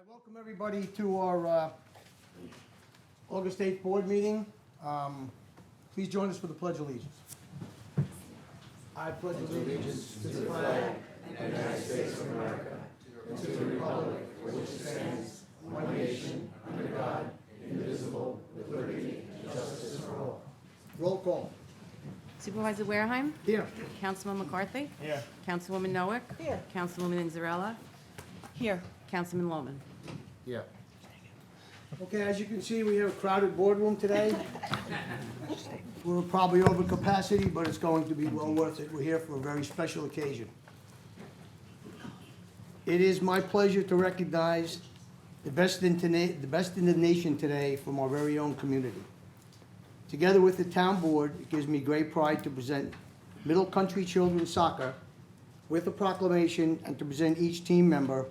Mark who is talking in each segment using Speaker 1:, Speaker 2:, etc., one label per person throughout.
Speaker 1: Welcome everybody to our August 8th board meeting. Please join us for the Pledge of Allegiance. I pledge allegiance to the flag of the United States of America and to the republic for which it stands, one nation, under God, indivisible, with liberty and justice for all. Roll call.
Speaker 2: Supervisor Wareheim?
Speaker 1: Here.
Speaker 2: Councilman McCarthy?
Speaker 1: Here.
Speaker 2: Councilwoman Noack?
Speaker 3: Here.
Speaker 2: Councilwoman Inzarella?
Speaker 3: Here.
Speaker 2: Councilman Lohman?
Speaker 1: Yeah. Okay, as you can see, we have a crowded boardroom today. We're probably over capacity, but it's going to be well worth it. We're here for a very special occasion. It is my pleasure to recognize the best in the nation today from our very own community. Together with the town board, it gives me great pride to present Middle Country Children's Soccer with a proclamation and to present each team member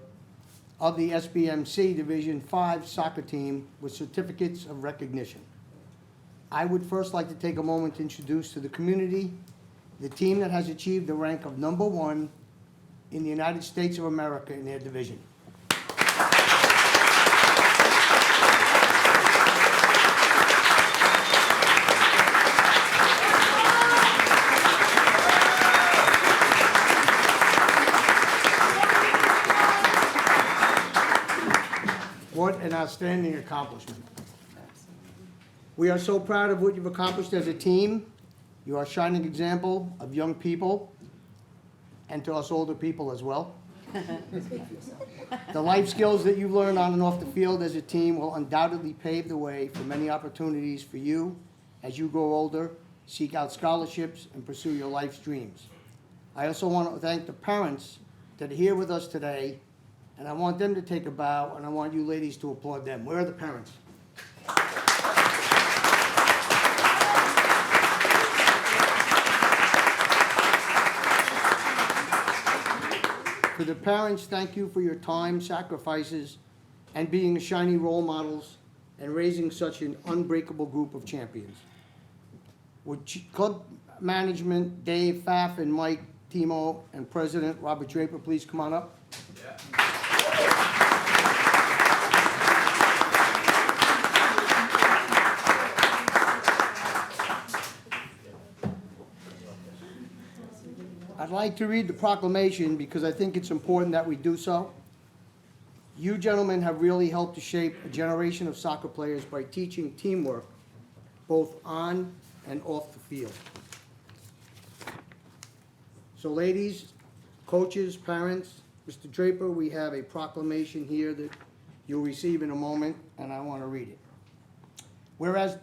Speaker 1: of the SBMC Division 5 soccer team with certificates of recognition. I would first like to take a moment to introduce to the community the team that has achieved the rank of #1 in the United States of America in their division. What an outstanding accomplishment. We are so proud of what you've accomplished as a team. You are a shining example of young people and to us older people as well. The life skills that you've learned on and off the field as a team will undoubtedly pave the way for many opportunities for you as you grow older, seek out scholarships, and pursue your life's dreams. I also want to thank the parents that are here with us today, and I want them to take a bow, and I want you ladies to applaud them. Where are the parents? To the parents, thank you for your time, sacrifices, and being shining role models and raising such an unbreakable group of champions. Would club management, Dave, Pfaff, and Mike, Timo, and President Robert Draper please come on up? I'd like to read the proclamation because I think it's important that we do so. You gentlemen have really helped to shape a generation of soccer players by teaching teamwork both on and off the field. So ladies, coaches, parents, Mr. Draper, we have a proclamation here that you'll receive in a moment, and I want to read it. Whereas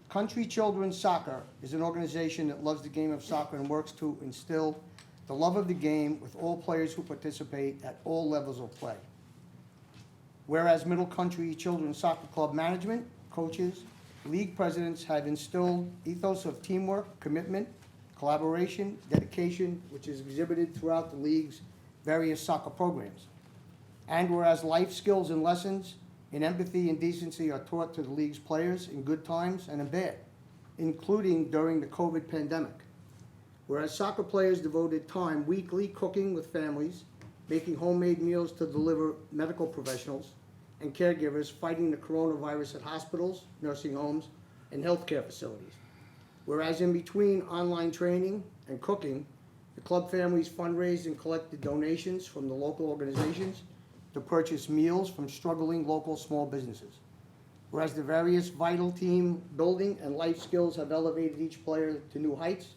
Speaker 1: Country Children's Soccer is an organization that loves the game of soccer and works to instill the love of the game with all players who participate at all levels of play. Whereas Middle Country Children's Soccer Club management, coaches, league presidents have instilled ethos of teamwork, commitment, collaboration, dedication, which is exhibited throughout the league's various soccer programs. And whereas life skills and lessons in empathy and decency are taught to the league's players in good times and in bad, including during the COVID pandemic. Whereas soccer players devoted time weekly cooking with families, making homemade meals to deliver medical professionals and caregivers fighting the coronavirus at hospitals, nursing homes, and healthcare facilities. Whereas in between online training and cooking, the club families fundraised and collected donations from the local organizations to purchase meals from struggling local small businesses. Whereas the various vital team building and life skills have elevated each player to new heights,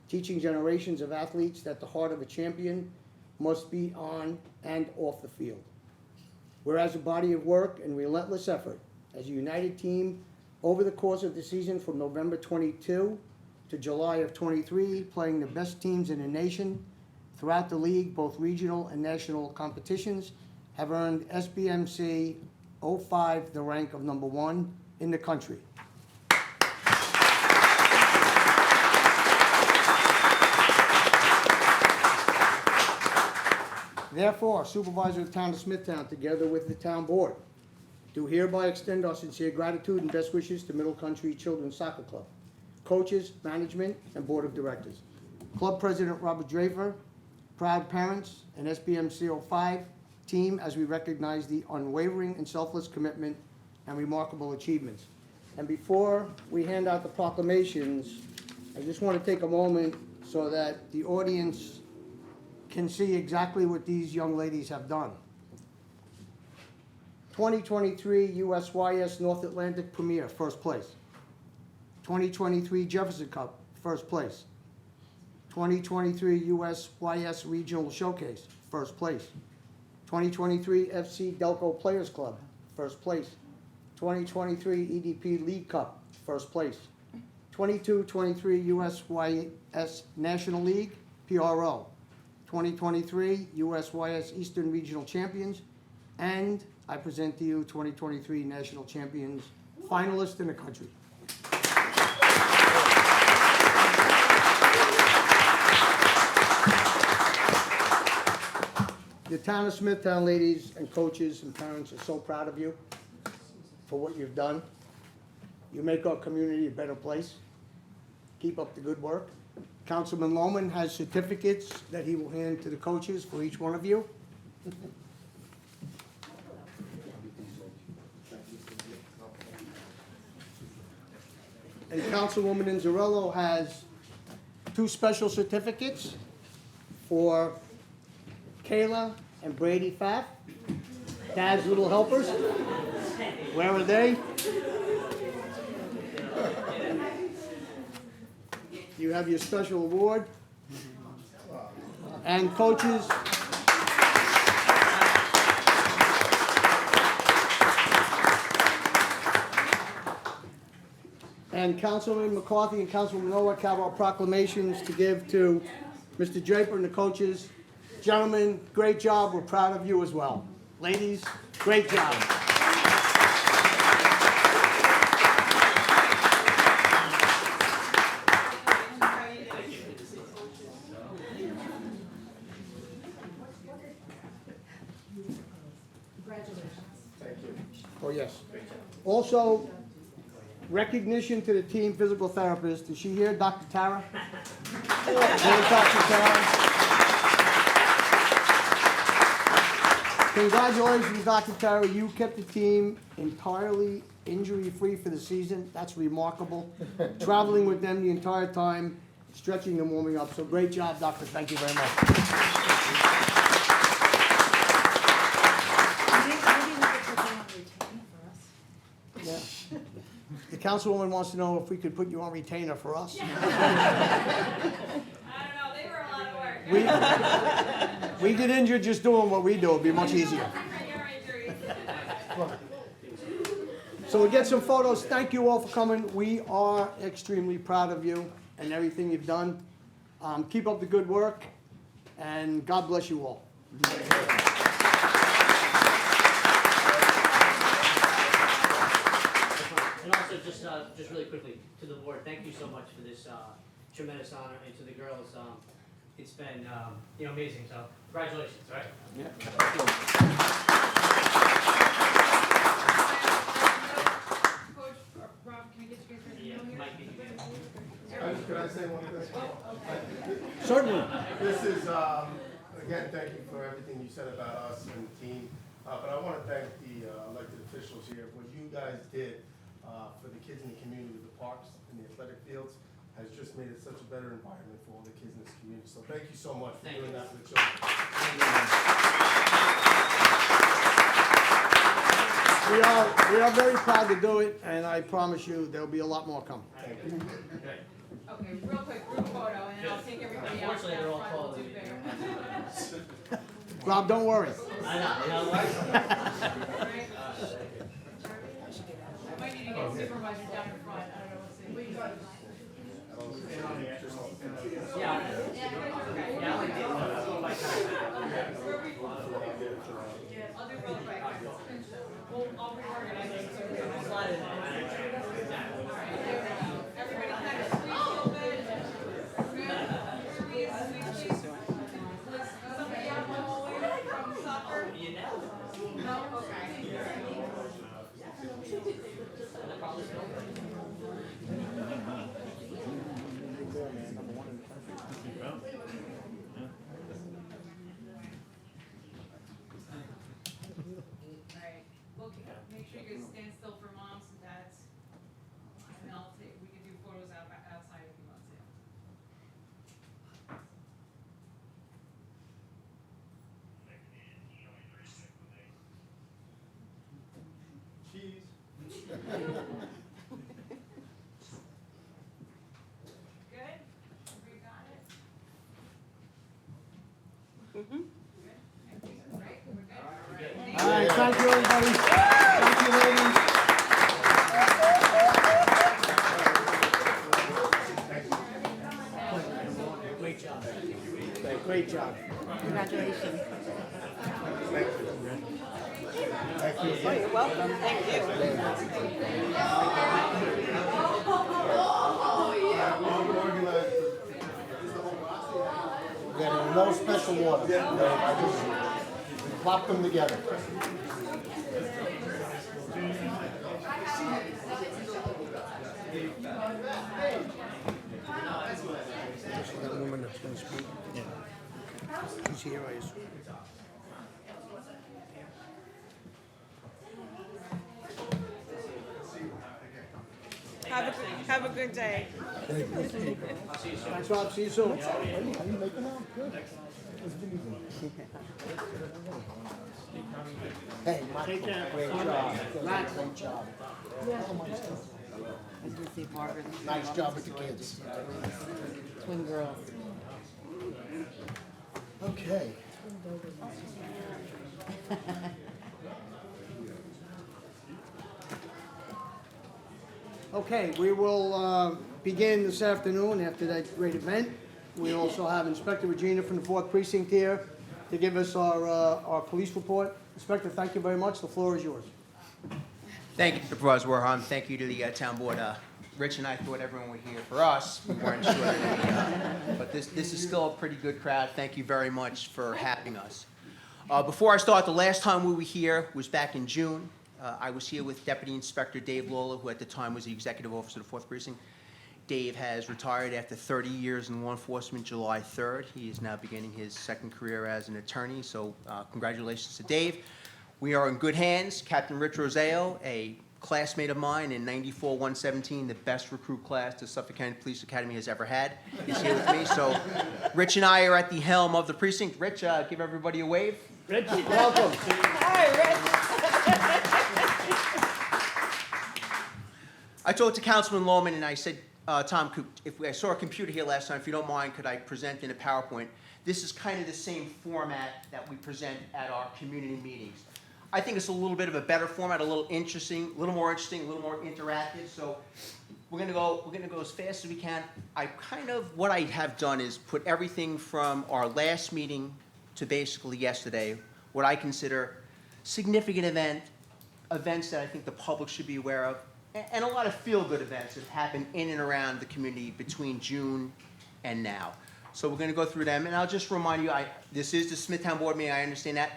Speaker 1: teaching generations of athletes that the heart of a champion must be on and off the field. Whereas a body of work and relentless effort as a united team over the course of the season from November 22 to July of 23, playing the best teams in the nation throughout the league, both regional and national competitions, have earned SBMC 05 the rank of #1 in the country. Therefore, Supervisor of the Town of Smithtown, together with the Town Board, do hereby extend our sincere gratitude and best wishes to Middle Country Children's Soccer Club, coaches, management, and Board of Directors. Club President Robert Draper, proud parents, and SBMC 05 team as we recognize the unwavering and selfless commitment and remarkable achievements. And before we hand out the proclamations, I just want to take a moment so that the audience can see exactly what these young ladies have done. 2023 USYS North Atlantic Premier, first place. 2023 Jefferson Cup, first place. 2023 USYS Regional Showcase, first place. 2023 FC Delco Players Club, first place. 2023 EDP League Cup, first place. 22-23 USYS National League, PRO. 2023 USYS Eastern Regional Champions, and I present to you 2023 National Champions finalists in the country. The town of Smithtown ladies and coaches and parents are so proud of you for what you've done. You make our community a better place. Keep up the good work. Councilman Lohman has certificates that he will hand to the coaches for each one of you. And Councilwoman Inzarello has two special certificates for Kayla and Brady Pfaff, Dad's little helpers. Where are they? You have your special award. And coaches, and Councilman McCarthy and Councilwoman Nowak have our proclamations to give to Mr. Draper and the coaches. Gentlemen, great job. We're proud of you as well. Ladies, great job. Oh, yes. Also, recognition to the team physical therapist. Is she here, Dr. Tara? There's Dr. Tara. Congratulations, Dr. Tara. You kept the team entirely injury-free for the season. That's remarkable. Traveling with them the entire time, stretching and warming up. So great job, Doctor. Thank you very much. Yeah. The councilwoman wants to know if we could put you on retainer for us.
Speaker 3: I don't know, they were a lot of work.
Speaker 1: We get injured just doing what we do. It'd be much easier. So we'll get some photos. Thank you all for coming. We are extremely proud of you and everything you've done. Keep up the good work, and God bless you all.
Speaker 4: And also, just really quickly, to the board, thank you so much for this tremendous honor, and to the girls, it's been amazing. So congratulations, all right?
Speaker 1: Yeah.
Speaker 3: Coach, Rob, can I get you guys ready?
Speaker 4: Yeah, might be.
Speaker 5: Could I say one thing?
Speaker 1: Certainly.
Speaker 5: This is, again, thank you for everything you said about us and the team. But I want to thank the elected officials here. What you guys did for the kids in the community with the parks and the athletic fields has just made it such a better environment for all the kids in this community. So thank you so much for
Speaker 4: Thank
Speaker 5: doing
Speaker 4: you.
Speaker 5: that for the children.
Speaker 1: We are very proud to do it, and I promise you there'll be a lot more coming.
Speaker 5: Thank you.
Speaker 4: Okay.
Speaker 3: Okay, real quick, group photo, and then I'll take everybody out.
Speaker 4: Unfortunately, they're all
Speaker 3: Front, we'll
Speaker 4: taller
Speaker 3: do
Speaker 4: than
Speaker 3: bigger.
Speaker 1: Rob, don't worry.
Speaker 4: I know,
Speaker 3: Alright? I might need to get supervisor down in front, I don't know what's in.
Speaker 4: Yeah. Yeah, I like it.
Speaker 3: I'll do real quick. I'll reorganize it, so we'll
Speaker 4: Slide it in.
Speaker 3: everybody kind of squeeze a little bit. Squeeze. Somebody out the hallway from soccer?
Speaker 4: You know.
Speaker 3: No? Okay. Triggers stand still for moms and dads. And we can do photos outside if you want to.
Speaker 5: Cheese.
Speaker 3: Good? We got it?
Speaker 2: Mhm.
Speaker 3: Good? Thank you. Right? We're good? All right.
Speaker 1: All right, thank you, everybody. Thank you, ladies.
Speaker 4: Great job.
Speaker 1: Great job.
Speaker 2: Congratulations.
Speaker 5: Thank you.
Speaker 2: Oh, you're welcome. Thank you.
Speaker 5: Organized. Getting no special water. I just plop them together.
Speaker 1: That woman that's gonna speak? Yeah. She's here, I assume.
Speaker 6: Have a good day.
Speaker 1: Thanks, Rob, see you soon. Hey, Michael, great job. Great job.
Speaker 2: I was gonna say Barbara.
Speaker 1: Nice job with the kids.
Speaker 2: Twin girls.
Speaker 1: Okay. Okay, we will begin this afternoon after that great event. We also have Inspector Regina from the 4th Precinct here to give us our police report. Inspector, thank you very much. The floor is yours.
Speaker 7: Thank you, Supervisor Warham. Thank you to the town board. Rich and I thought everyone were here for us. We weren't sure. But this is still a pretty good crowd. Thank you very much for having us. Before I start, the last time we were here was back in June. I was here with Deputy Inspector Dave Lawler, who at the time was the Executive Officer of the 4th Precinct. Dave has retired after 30 years in law enforcement, July 3rd. He is now beginning his second career as an attorney, so congratulations to Dave. We are in good hands. Captain Rich Roseo, a classmate of mine in 94-117, the best recruit class the Suffolk County Police Academy has ever had, is here with me. So Rich and I are at the helm of the precinct. Rich, give everybody a wave.
Speaker 1: Rich, welcome.
Speaker 7: I talked to Councilman Lohman and I said, Tom, if I saw a computer here last time, if you don't mind, could I present in a PowerPoint? This is kind of the same format that we present at our community meetings. I think it's a little bit of a better format, a little interesting, a little more interesting, a little more interactive. So we're gonna go as fast as we can. What I have done is put everything from our last meeting to basically yesterday, what I consider significant events that I think the public should be aware of, and a lot of feel-good events that happen in and around the community between June and now. So we're going to go through them, and I'll just remind you, this is the Smithtown Board meeting, I understand that.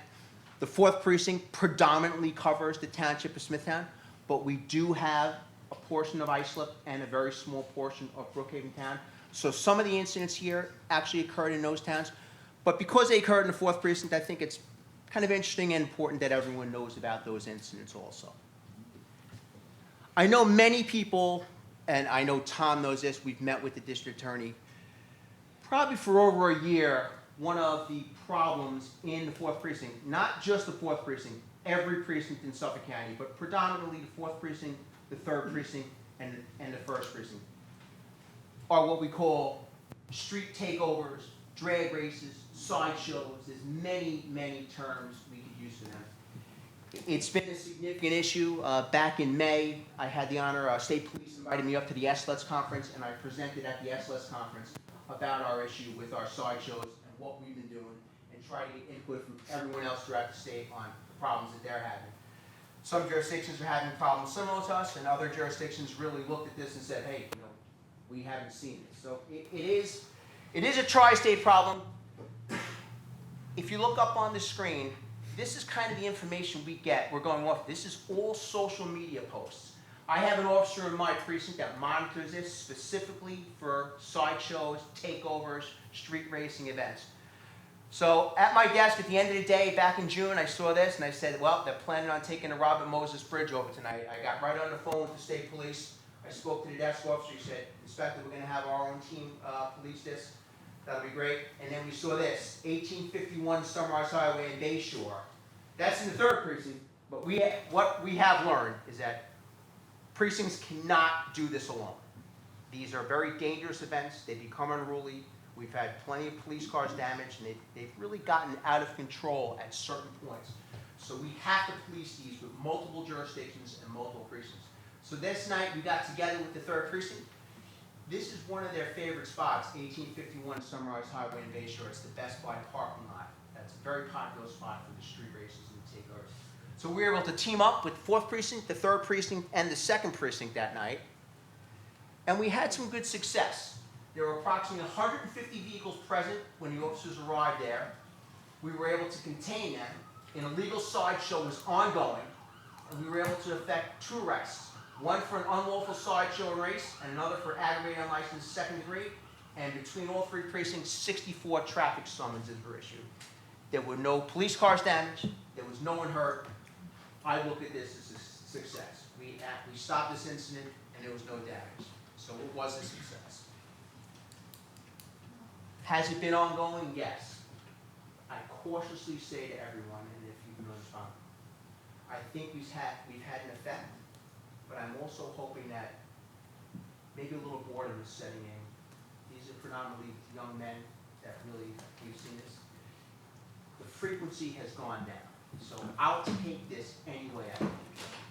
Speaker 7: The 4th Precinct predominantly covers the township of Smithtown, but we do have a portion of Islip and a very small portion of Brookhaven Town. So some of the incidents here actually occurred in those towns, but because they occurred in the 4th Precinct, I think it's kind of interesting and important that everyone knows about those incidents also. I know many people, and I know Tom knows this, we've met with the district attorney. Probably for over a year, one of the problems in the 4th Precinct, not just the 4th Precinct, every precinct in Suffolk County, but predominantly the 4th Precinct, the 3rd Precinct, and the 1st Precinct, are what we call street takeovers, drag races, sideshows. There's many, many terms we could use for them. It's been a significant issue. Back in May, I had the honor, State Police invited me up to the SLES conference, and I presented at the SLES conference about our issue with our sideshows and what we've been doing, and try to get input from everyone else throughout the state on the problems that they're having. Some jurisdictions are having problems similar to us, and other jurisdictions really looked at this and said, hey, we haven't seen it. So it is a tri-state problem. If you look up on the screen, this is kind of the information we get. We're going off. This is all social media posts. I have an officer in my precinct that monitors this specifically for sideshows, takeovers, street racing events. So at my desk at the end of the day, back in June, I saw this and I said, well, they're planning on taking the Robert Moses Bridge over tonight. I got right on the phone with the state police. I spoke to the desk officer. He said, Inspector, we're gonna have our own team police this. That'll be great. And then we saw this, 1851 Sunrise Highway in Bay Shore. That's in the 3rd precinct, but what we have learned is that precincts cannot do this alone. These are very dangerous events. They become unruly. We've had plenty of police cars damaged, and they've really gotten out of control at certain points. So we have to police these with multiple jurisdictions and multiple precincts. So this night, we got together with the 3rd precinct. This is one of their favorite spots, 1851 Sunrise Highway in Bay Shore. It's the Best Buy parking lot. That's a very popular spot for the street races and the takeovers. So we were able to team up with 4th precinct, the 3rd precinct, and the 2nd precinct that night. And we had some good success. There were approximately 150 vehicles present when the officers arrived there. We were able to contain them. An illegal sideshow was ongoing, and we were able to effect 2 arrests. One for an unlawful sideshow and race, and another for aggravated unlicensed 2nd degree. And between all 3 precincts, 64 traffic summonses were issued. There were no police cars damaged. There was no one hurt. I look at this as a success. We stopped this incident, and there was no damage. So it was a success. Has it been ongoing? Yes. I cautiously say to everyone, and if you can respond, I think we've had an effect, but I'm also hoping that maybe a little boredom is setting in. These are predominantly young men that really, we've seen this. The frequency has gone down. So I'll take this anyway I can,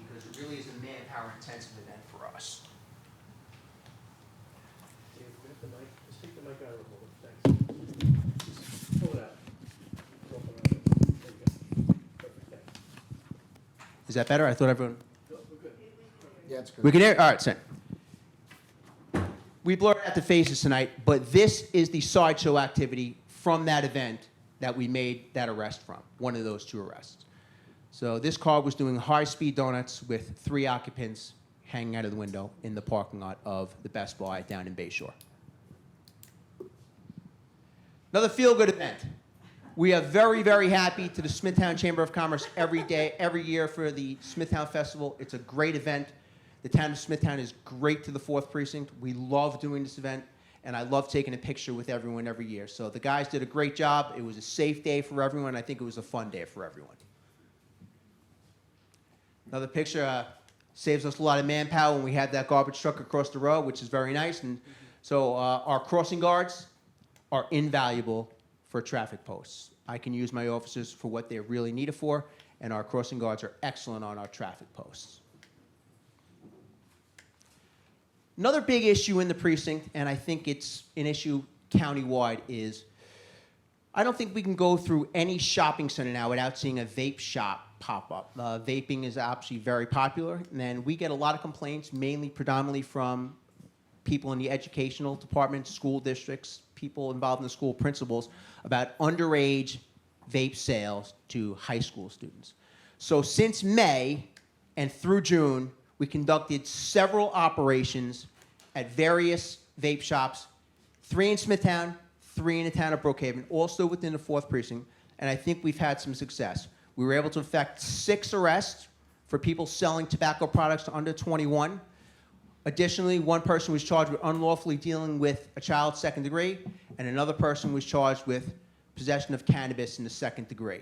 Speaker 7: because it really is a manpower intensive event for us.
Speaker 6: Dave, grab the mic, just take the mic out of the hole, thanks. Pull it out. Open it up. There you go. Perfect, thanks.
Speaker 7: Is that better? I thought everyone.
Speaker 6: No, we're good.
Speaker 1: Yeah, it's good.
Speaker 7: We can hear? All right, sir. We blurred out the faces tonight, but this is the sideshow activity from that event that we made that arrest from, one of those 2 arrests. So this car was doing high-speed donuts with 3 occupants hanging out of the window in the parking lot of the Best Buy down in Bay Shore. Another feel-good event. We are very, very happy to the Smithtown Chamber of Commerce every year for the Smithtown Festival. It's a great event. The town of Smithtown is great to the 4th precinct. We love doing this event, and I love taking a picture with everyone every year. So the guys did a great job. It was a safe day for everyone. I think it was a fun day for everyone. Another picture saves us a lot of manpower when we had that garbage truck across the road, which is very nice. And so our crossing guards are invaluable for traffic posts. I can use my officers for what they're really needed for, and our crossing guards are excellent on our traffic posts. Another big issue in the precinct, and I think it's an issue countywide, is I don't think we can go through any shopping center now without seeing a vape shop pop up. Vaping is actually very popular, and we get a lot of complaints, predominantly from people in the educational department, school districts, people involved in the school, principals, about underage vape sales to high school students. So since May and through June, we conducted several operations at various vape shops, 3 in Smithtown, 3 in the town of Brookhaven, also within the 4th precinct, and I think we've had some success. We were able to effect 6 arrests for people selling tobacco products to under 21. Additionally, 1 person was charged with unlawfully dealing with a child 2nd degree, and another person was charged with possession of cannabis in the 2nd degree.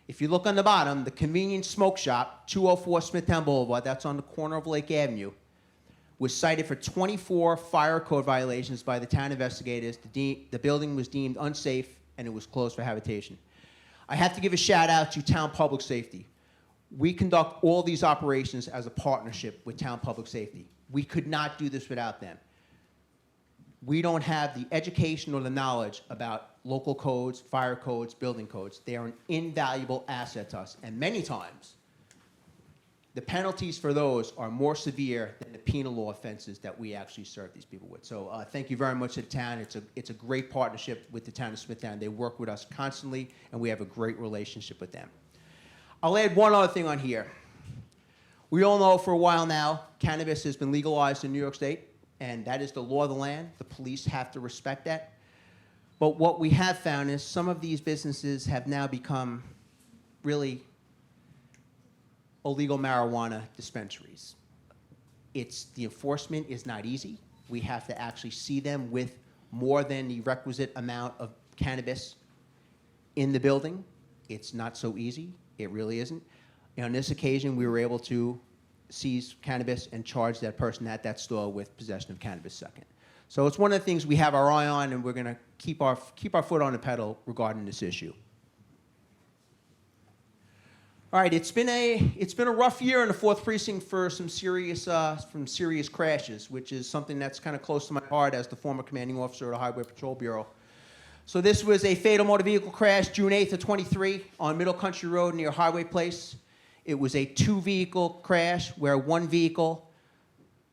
Speaker 7: If you look on the bottom, the convenience smoke shop, 204 Smithtown Boulevard, that's on the corner of Lake Avenue, was cited for 24 fire code violations by the town investigators. The building was deemed unsafe, and it was closed for habitation. I have to give a shout out to Town Public Safety. We conduct all these operations as a partnership with Town Public Safety. We could not do this without them. We don't have the education or the knowledge about local codes, fire codes, building codes. They are an invaluable asset to us. And many times, the penalties for those are more severe than the penal law offenses that we actually serve these people with. So thank you very much to the town. It's a great partnership with the town of Smithtown. They work with us constantly, and we have a great relationship with them. I'll add one other thing on here. We all know for a while now, cannabis has been legalized in New York State, and that is the law of the land. The police have to respect that. But what we have found is some of these businesses have now become really illegal marijuana dispensaries. The enforcement is not easy. We have to actually see them with more than the requisite amount of cannabis in the building. It's not so easy. It really isn't. And on this occasion, we were able to seize cannabis and charge that person at that store with possession of cannabis second. So it's one of the things we have our eye on, and we're going to keep our foot on the pedal regarding this issue. All right, it's been a rough year in the 4th Precinct for some serious crashes, which is something that's kind of close to my heart as the former commanding officer of the Highway Patrol Bureau. So this was a fatal motor vehicle crash June 8th of 23 on Middle Country Road near Highway Place. It was a 2-vehicle crash where one vehicle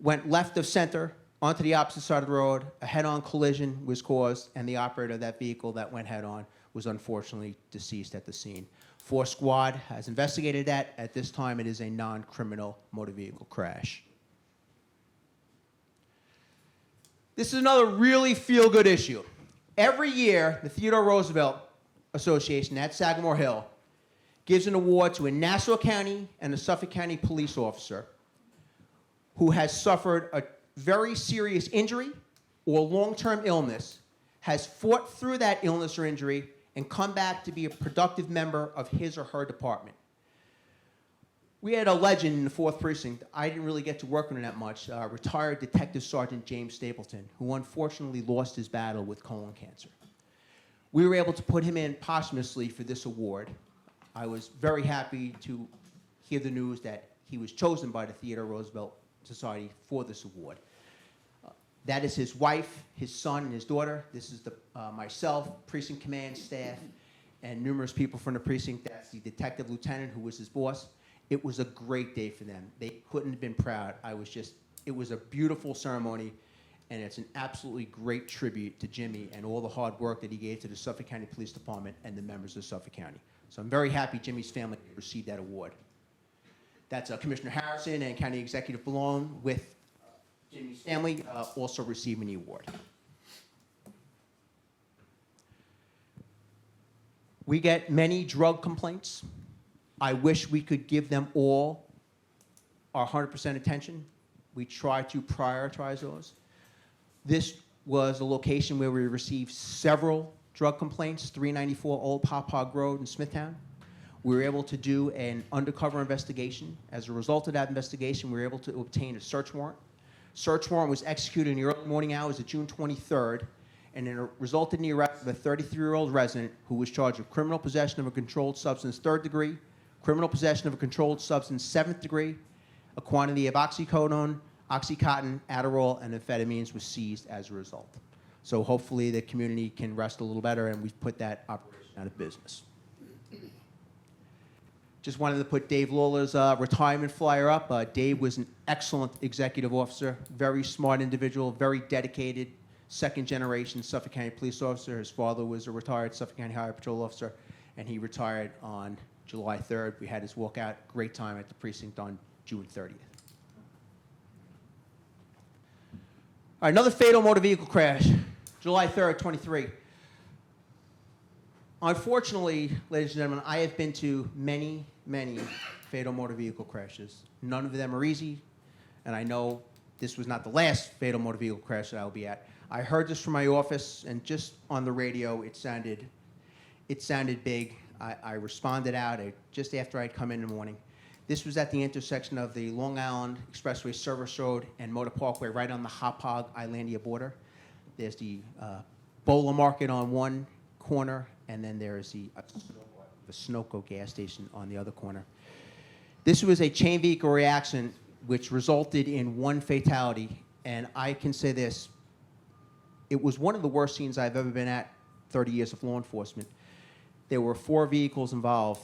Speaker 7: went left of center onto the opposite side of the road. A head-on collision was caused, and the operator of that vehicle that went head-on was unfortunately deceased at the scene. 4 Squad has investigated that. At this time, it is a non-criminal motor vehicle crash. This is another really feel-good issue. Every year, the Theodore Roosevelt Association at Sagamore Hill gives an award to a Nassau County and a Suffolk County police officer who has suffered a very serious injury or long-term illness, has fought through that illness or injury, and come back to be a productive member of his or her department. We had a legend in the 4th Precinct. I didn't really get to work on it that much. Retired Detective Sergeant James Stapleton, who unfortunately lost his battle with colon cancer. We were able to put him in posthumously for this award. I was very happy to hear the news that he was chosen by the Theodore Roosevelt Society for this award. That is his wife, his son, and his daughter. This is myself, precinct command staff, and numerous people from the precinct. That's the detective lieutenant who was his boss. It was a great day for them. They couldn't have been proud. It was a beautiful ceremony, and it's an absolutely great tribute to Jimmy and all the hard work that he gave to the Suffolk County Police Department and the members of Suffolk County. So I'm very happy Jimmy's family received that award. That's Commissioner Harrison and County Executive Ballone with Jimmy's family also receiving the award. We get many drug complaints. I wish we could give them all our 100% attention. We try to prioritize those. This was a location where we received several drug complaints, 394 Old Pop Hog Road in Smithtown. We were able to do an undercover investigation. As a result of that investigation, we were able to obtain a search warrant. Search warrant was executed in the early morning hours of June 23rd, and it resulted in the arrest of a 33-year-old resident who was charged with criminal possession of a controlled substance 3rd degree, criminal possession of a controlled substance 7th degree. A quantity of oxycodone, Oxycontin, Adderall, and amphetamines was seized as a result. So hopefully the community can rest a little better, and we've put that operation out of business. Just wanted to put Dave Lawler's retirement flyer up. Dave was an excellent executive officer, very smart individual, very dedicated, second-generation Suffolk County police officer. His father was a retired Suffolk County Highway Patrol officer, and he retired on July 3rd. We had his walkout. Great time at the precinct on June 30th. All right, another fatal motor vehicle crash, July 3rd, 23. Unfortunately, ladies and gentlemen, I have been to many, many fatal motor vehicle crashes. None of them are easy, and I know this was not the last fatal motor vehicle crash that I'll be at. I heard this from my office, and just on the radio, it sounded big. I responded out just after I'd come in the morning. This was at the intersection of the Long Island Expressway Service Road and Motor Parkway, right on the Hauppauge Islandia border. There's the Bola Market on one corner, and then there is the Sunoco gas station on the other corner. This was a chain vehicle reaction which resulted in one fatality, and I can say this, it was one of the worst scenes I've ever been at, 30 years of law enforcement. There were 4 vehicles involved.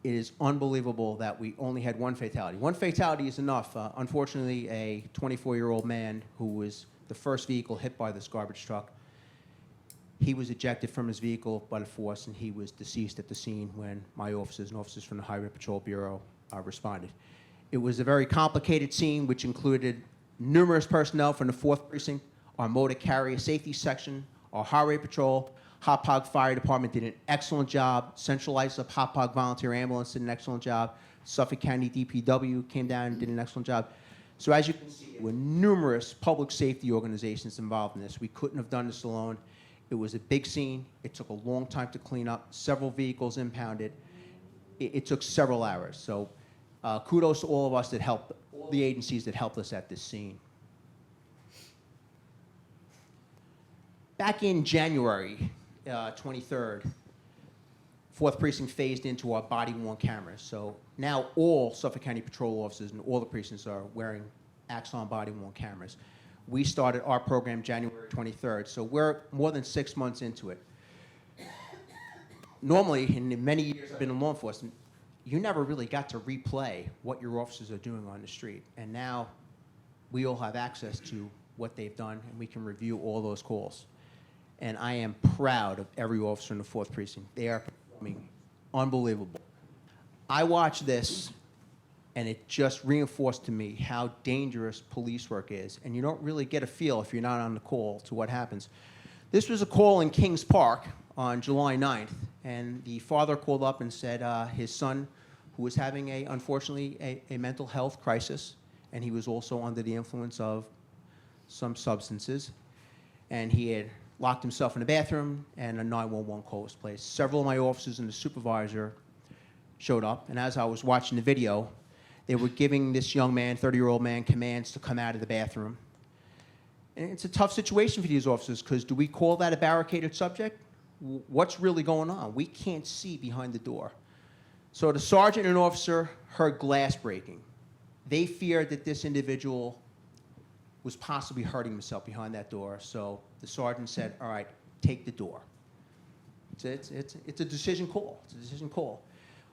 Speaker 7: It is unbelievable that we only had one fatality. One fatality is enough. Unfortunately, a 24-year-old man who was the first vehicle hit by this garbage truck, he was ejected from his vehicle by the force, and he was deceased at the scene when my officers and officers from the Highway Patrol Bureau responded. It was a very complicated scene, which included numerous personnel from the 4th Precinct, our motor carrier safety section, our highway patrol, Hop Fire Department did an excellent job. Central Islip Hop Volunteer Ambulance did an excellent job. Suffolk County DPW came down and did an excellent job. So as you can see, there were numerous public safety organizations involved in this. We couldn't have done this alone. It was a big scene. It took a long time to clean up. Several vehicles impounded. It took several hours. So kudos to all of us that helped, all the agencies that helped us at this scene. Back in January 23rd, 4th Precinct phased into our body-worn cameras. So now all Suffolk County Patrol officers and all the precincts are wearing Axon body-worn cameras. We started our program January 23rd, so we're more than 6 months into it. Normally, in the many years I've been in law enforcement, you never really got to replay what your officers are doing on the street. And now we all have access to what they've done, and we can review all those calls. And I am proud of every officer in the 4th Precinct. They are performing unbelievable. I watched this, and it just reinforced to me how dangerous police work is. And you don't really get a feel if you're not on the call to what happens. This was a call in Kings Park on July 9th, and the father called up and said his son, who was having, unfortunately, a mental health crisis, and he was also under the influence of some substances, and he had locked himself in the bathroom, and a 911 call was placed. Several of my officers and the supervisor showed up, and as I was watching the video, they were giving this young man, 30-year-old man, commands to come out of the bathroom. And it's a tough situation for these officers, because do we call that a barricaded subject? What's really going on? We can't see behind the door. So the sergeant and officer heard glass breaking. They feared that this individual was possibly hurting himself behind that door, so the sergeant said, all right, take the door. It's a decision call. It's a decision call.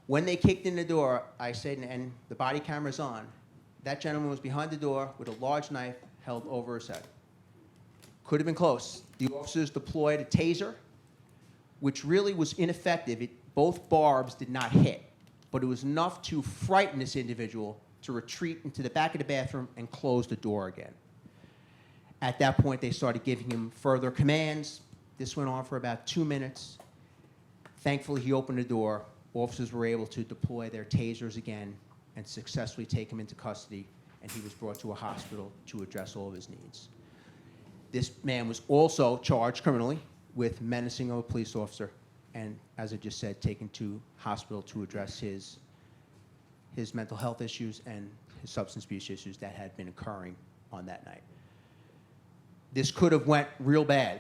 Speaker 7: When they kicked in the door, I said, and the body camera's on, that gentleman was behind the door with a large knife held over his head. Could have been close. The officers deployed a taser, which really was ineffective. Both barbs did not hit, but it was enough to frighten this individual to retreat into the back of the bathroom and close the door again. At that point, they started giving him further commands. This went on for about 2 minutes. Thankfully, he opened the door. Officers were able to deploy their tasers again and successfully take him into custody, and he was brought to a hospital to address all of his needs. This man was also charged criminally with menacing of a police officer, and as I just said, taken to hospital to address his mental health issues and his substance abuse issues that had been occurring on that night. This could have went real bad.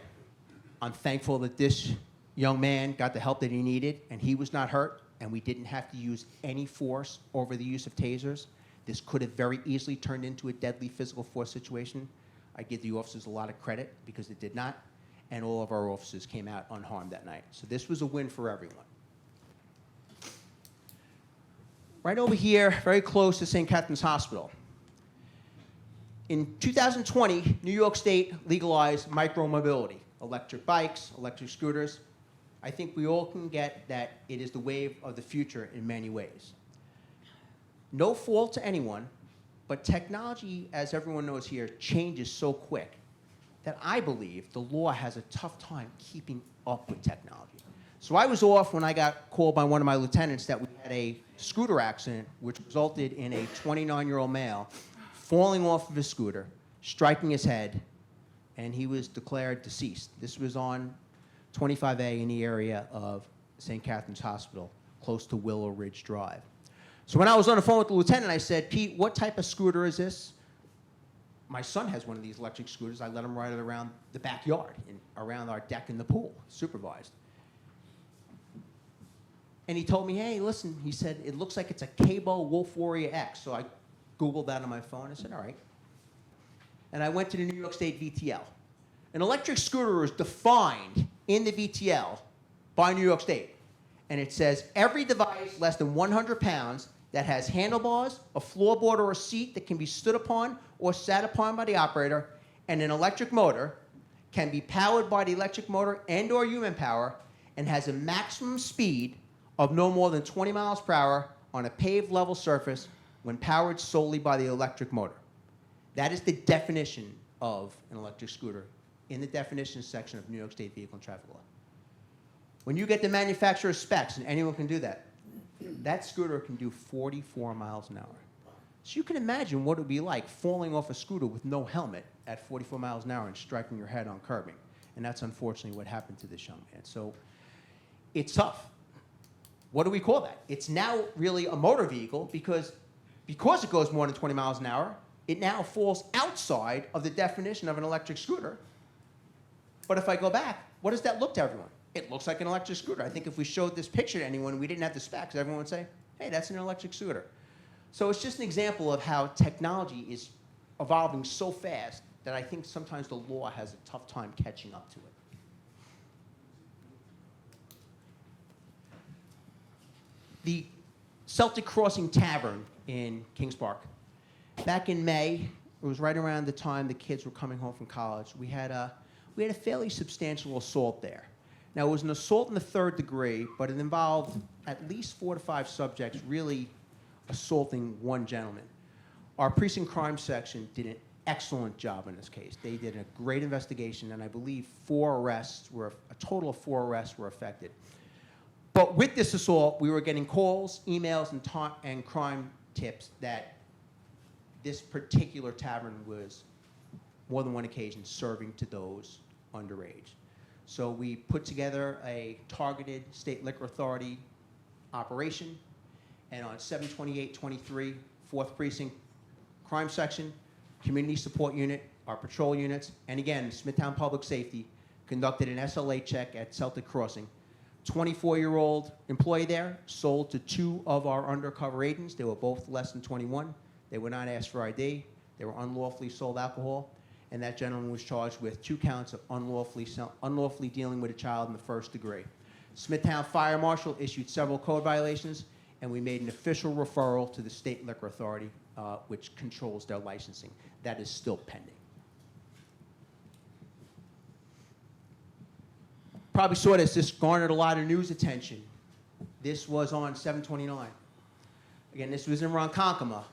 Speaker 7: I'm thankful that this young man got the help that he needed, and he was not hurt, and we didn't have to use any force over the use of tasers. This could have very easily turned into a deadly physical force situation. I give the officers a lot of credit because it did not, and all of our officers came out unharmed that night. So this was a win for everyone. Right over here, very close to St. Catherine's Hospital. In 2020, New York State legalized micromobility, electric bikes, electric scooters. I think we all can get that it is the wave of the future in many ways. No fault to anyone, but technology, as everyone knows here, changes so quick that I believe the law has a tough time keeping up with technology. So I was off when I got called by one of my lieutenants that we had a scooter accident which resulted in a 29-year-old male falling off of his scooter, striking his head, and he was declared deceased. This was on 25A in the area of St. Catherine's Hospital, close to Willow Ridge Drive. So when I was on the phone with the lieutenant, I said, Pete, what type of scooter is this? My son has one of these electric scooters. I let him ride it around the backyard, around our deck in the pool, supervised. And he told me, hey, listen, he said, it looks like it's a Cabo Wolf Warrior X. So I Googled that on my phone. I said, all right. And I went to the New York State VTL. An electric scooter is defined in the VTL by New York State. And it says every device less than 100 pounds that has handlebars, a floorboard or a seat that can be stood upon or sat upon by the operator, and an electric motor can be powered by the electric motor and or human power and has a maximum speed of no more than 20 miles per hour on a paved level surface when powered solely by the electric motor. That is the definition of an electric scooter in the definition section of New York State Vehicle and Traffic Law. When you get the manufacturer's specs, and anyone can do that, that scooter can do 44 miles an hour. So you can imagine what it would be like falling off a scooter with no helmet at 44 miles an hour and striking your head on curbing. And that's unfortunately what happened to this young man. So it's tough. What do we call that? It's now really a motor vehicle because it goes more than 20 miles an hour, it now falls outside of the definition of an electric scooter. But if I go back, what does that look to everyone? It looks like an electric scooter. I think if we showed this picture to anyone and we didn't have the specs, everyone would say, hey, that's an electric scooter. So it's just an example of how technology is evolving so fast that I think sometimes the law has a tough time catching up to it. The Celtic Crossing Tavern in Kings Park. Back in May, it was right around the time the kids were coming home from college, we had a fairly substantial assault there. Now, it was an assault in the 3rd degree, but it involved at least 4 to 5 subjects really assaulting one gentleman. Our precinct crime section did an excellent job in this case. They did a great investigation, and I believe a total of 4 arrests were affected. But with this assault, we were getting calls, emails, and crime tips that this particular tavern was, more than one occasion, serving to those underage. So we put together a targeted state liquor authority operation, and on 7/28/23, 4th Precinct Crime Section, Community Support Unit, our patrol units, and again, Smithtown Public Safety conducted an SLA check at Celtic Crossing. 24-year-old employee there sold to 2 of our undercover agents. They were both less than 21. They were not asked for ID. They were unlawfully sold alcohol. And that gentleman was charged with 2 counts of unlawfully dealing with a child in the 1st degree. Smithtown Fire Marshal issued several code violations, and we made an official referral to the State Liquor Authority, which controls their licensing. That is still pending. Probably saw this garnered a lot of news attention. This was on 7/29. Again, this was in Ronkonkoma.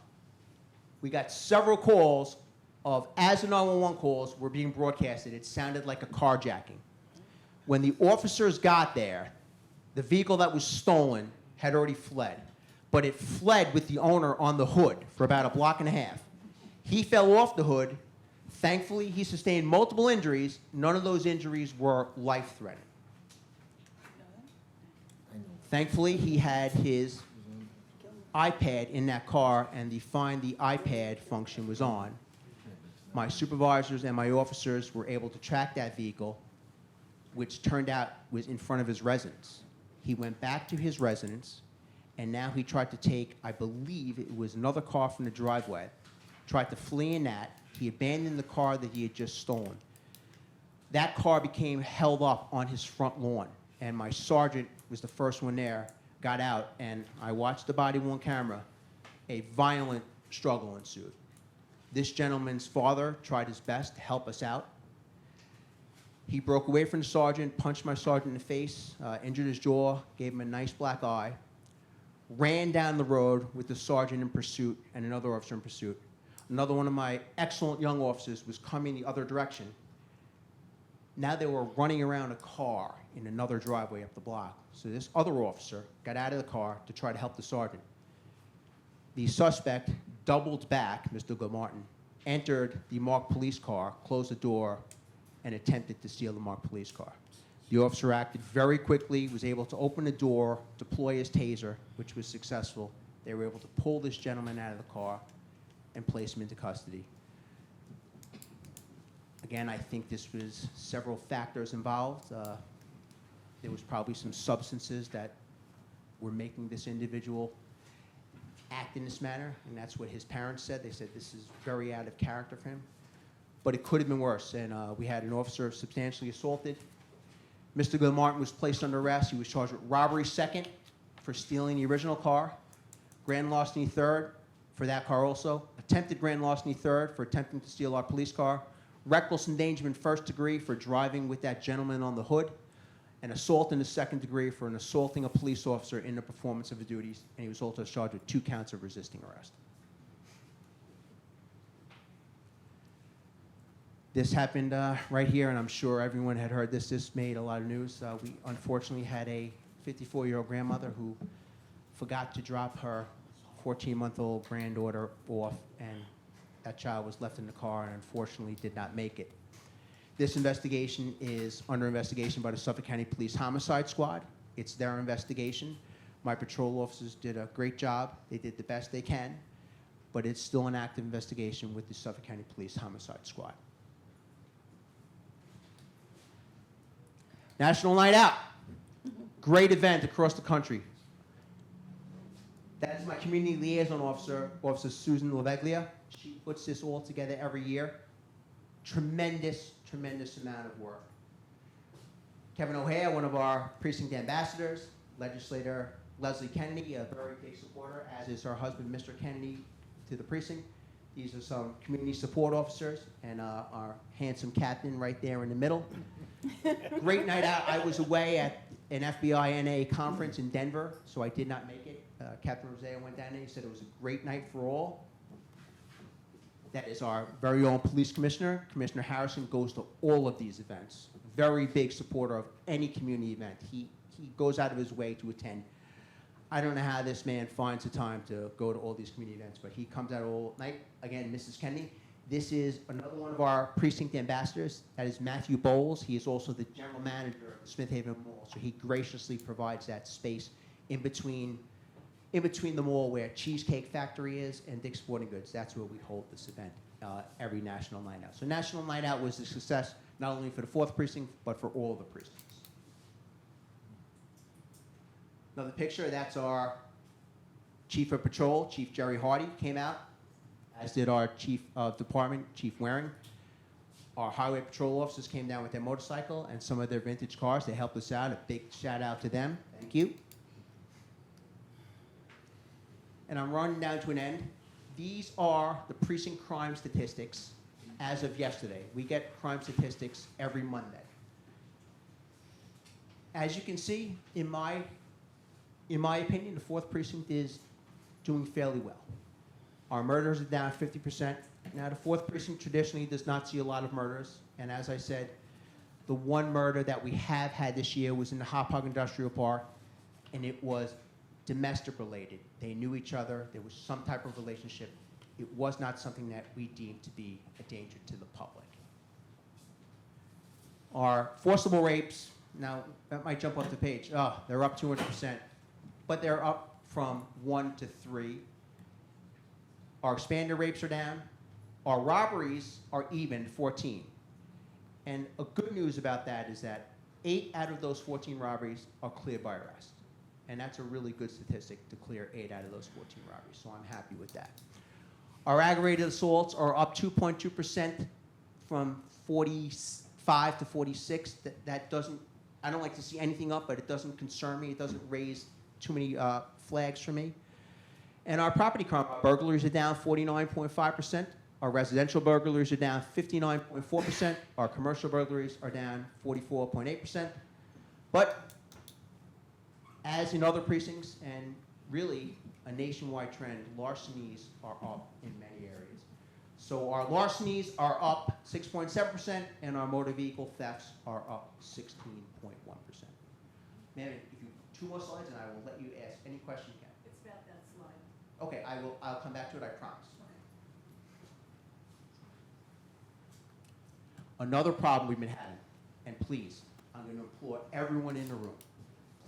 Speaker 7: We got several calls of, as the 911 calls were being broadcasted, it sounded like a carjacking. When the officers got there, the vehicle that was stolen had already fled, but it fled with the owner on the hood for about a block and a half. He fell off the hood. Thankfully, he sustained multiple injuries. None of those injuries were life-threatening. Thankfully, he had his iPad in that car, and the Find the iPad function was on. My supervisors and my officers were able to track that vehicle, which turned out was in front of his residence. He went back to his residence, and now he tried to take, I believe it was another car from the driveway, tried to flee in that. He abandoned the car that he had just stolen. That car became held up on his front lawn, and my sergeant was the first one there, got out, and I watched the body-worn camera. A violent struggle ensued. This gentleman's father tried his best to help us out. He broke away from the sergeant, punched my sergeant in the face, injured his jaw, gave him a nice black eye, ran down the road with the sergeant in pursuit and another officer in pursuit. Another one of my excellent young officers was coming the other direction. Now they were running around a car in another driveway up the block. So this other officer got out of the car to try to help the sergeant. The suspect doubled back, Mr. Gilmartin, entered the marked police car, closed the door, and attempted to steal the marked police car. The officer acted very quickly, was able to open the door, deploy his taser, which was successful. They were able to pull this gentleman out of the car and place him into custody. Again, I think this was several factors involved. There was probably some substances that were making this individual act in this manner, and that's what his parents said. They said this is very out of character for him. But it could have been worse, and we had an officer substantially assaulted. Mr. Gilmartin was placed under arrest. He was charged with robbery second for stealing the original car, grand larceny third for that car also, attempted grand larceny third for attempting to steal our police car, reckless endangerment first degree for driving with that gentleman on the hood, and assault in the second degree for an assaulting a police officer in the performance of his duties, and he was also charged with 2 counts of resisting arrest. This happened right here, and I'm sure everyone had heard this. This made a lot of news. We unfortunately had a 54-year-old grandmother who forgot to drop her 14-month-old granddaughter off, and that child was left in the car and unfortunately did not make it. This investigation is under investigation by the Suffolk County Police Homicide Squad. It's their investigation. My patrol officers did a great job. They did the best they can, but it's still an active investigation with the Suffolk County Police Homicide Squad. National Night Out. Great event across the country. That is my community liaison officer, Officer Susan Laveglia. She puts this all together every year. Tremendous, tremendous amount of work. Kevin O'Hare, one of our precinct ambassadors, legislator Leslie Kennedy, a very big supporter, as is her husband, Mr. Kennedy, to the precinct. These are some community support officers, and our handsome captain right there in the middle. Great night out. I was away at an FBI NA conference in Denver, so I did not make it. Captain Rosea went down there. He said it was a great night for all. That is our very own police commissioner. Commissioner Harrison goes to all of these events. Very big supporter of any community event. He goes out of his way to attend. I don't know how this man finds the time to go to all these community events, but he comes out all night. Again, Mrs. Kennedy. This is another one of our precinct ambassadors. That is Matthew Bowles. He is also the general manager of the Smith Haven Mall. So he graciously provides that space in between the mall where Cheesecake Factory is and Dick's Sporting Goods. That's where we hold this event every National Night Out. So National Night Out was a success not only for the 4th precinct, but for all of the precincts. Another picture, that's our Chief of Patrol, Chief Jerry Hardy, came out, as did our Chief of Department, Chief Waring. Our Highway Patrol officers came down with their motorcycle and some of their vintage cars. They helped us out. A big shout out to them. Thank you. And I'm running down to an end. These are the precinct crime statistics as of yesterday. We get crime statistics every Monday. As you can see, in my opinion, the 4th precinct is doing fairly well. Our murders are down 50%. Now, the 4th precinct traditionally does not see a lot of murders. And as I said, the one murder that we have had this year was in the Hop Hog Industrial Park, and it was domestic related. They knew each other. There was some type of relationship. It was not something that we deemed to be a danger to the public. Our forcible rapes, now that might jump off the page. Oh, they're up 200%, but they're up from 1 to 3. Our expander rapes are down. Our robberies are even, 14. And a good news about that is that 8 out of those 14 robberies are cleared by arrest. And that's a really good statistic to clear 8 out of those 14 robberies, so I'm happy with that. Our aggravated assaults are up 2.2% from 45 to 46. That doesn't, I don't like to see anything up, but it doesn't concern me. It doesn't raise too many flags for me. And our property crime burglaries are down 49.5%. Our residential burglaries are down 59.4%. Our commercial burglaries are down 44.8%. But as in other precincts, and really a nationwide trend, larcenies are up in many areas. So our larcenies are up 6.7%, and our motor vehicle thefts are up 16.1%. Ma'am, if you 2 more slides, and I will let you ask any question you can.
Speaker 3: It's about that slide.
Speaker 7: Okay, I'll come back to it, I promise. Another problem we've been having, and please, I'm going to implore everyone in the room,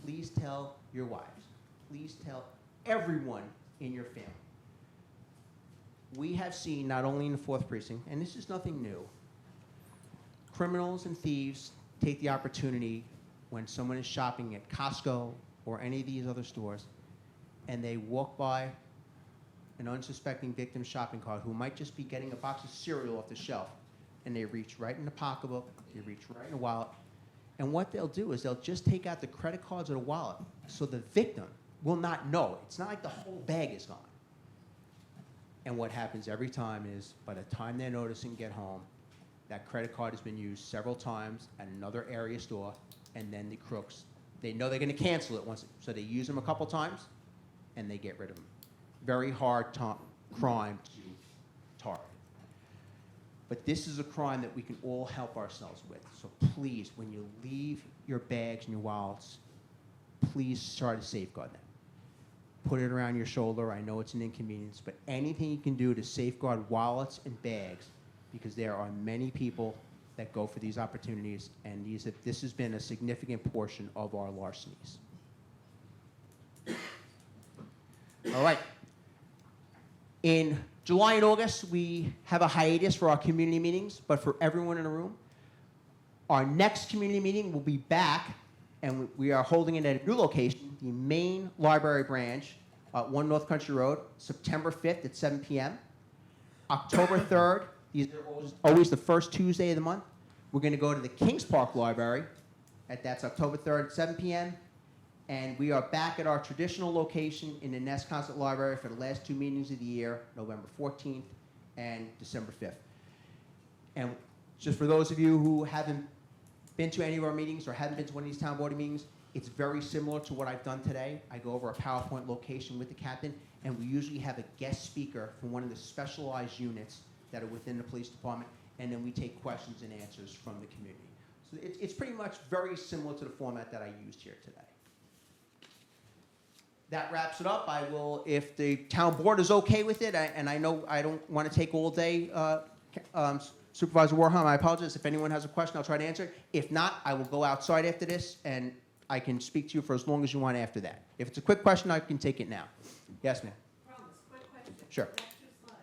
Speaker 7: please tell your wives, please tell everyone in your family. We have seen, not only in the 4th precinct, and this is nothing new, criminals and thieves take the opportunity when someone is shopping at Costco or any of these other stores, and they walk by an unsuspecting victim's shopping cart who might just be getting a box of cereal off the shelf, and they reach right in the pocketbook, they reach right in the wallet, and what they'll do is they'll just take out the credit cards or the wallet, so the victim will not know. It's not like the whole bag is gone. And what happens every time is, by the time they're noticing get home, that credit card has been used several times at another area store, and then the crooks, they know they're going to cancel it once, so they use them a couple times, and they get rid of them. Very hard crime to target. But this is a crime that we can all help ourselves with. So please, when you leave your bags and your wallets, please try to safeguard them. Put it around your shoulder. I know it's an inconvenience, but anything you can do to safeguard wallets and bags, because there are many people that go for these opportunities, and this has been a significant portion of our larcenies. All right. In July and August, we have a hiatus for our community meetings, but for everyone in the room, our next community meeting will be back, and we are holding it at a new location, the main library branch, 1 North Country Road, September 5th at 7 p.m. October 3rd, these are always the first Tuesday of the month. We're going to go to the Kings Park Library, that's October 3rd at 7 p.m. And we are back at our traditional location in the Ness Concert Library for the last 2 meetings of the year, November 14th and December 5th. And just for those of you who haven't been to any of our meetings or haven't been to one of these town board meetings, it's very similar to what I've done today. I go over a PowerPoint location with the captain, and we usually have a guest speaker from one of the specialized units that are within the police department, and then we take questions and answers from the community. So it's pretty much very similar to the format that I used here today. That wraps it up. I will, if the town board is okay with it, and I know I don't want to take all day, Supervisor Warholm, I apologize. If anyone has a question, I'll try to answer it. If not, I will go outside after this, and I can speak to you for as long as you want after that. If it's a quick question, I can take it now. Yes, ma'am.
Speaker 8: Promise, quick question.
Speaker 7: Sure.
Speaker 8: Back 2 slides.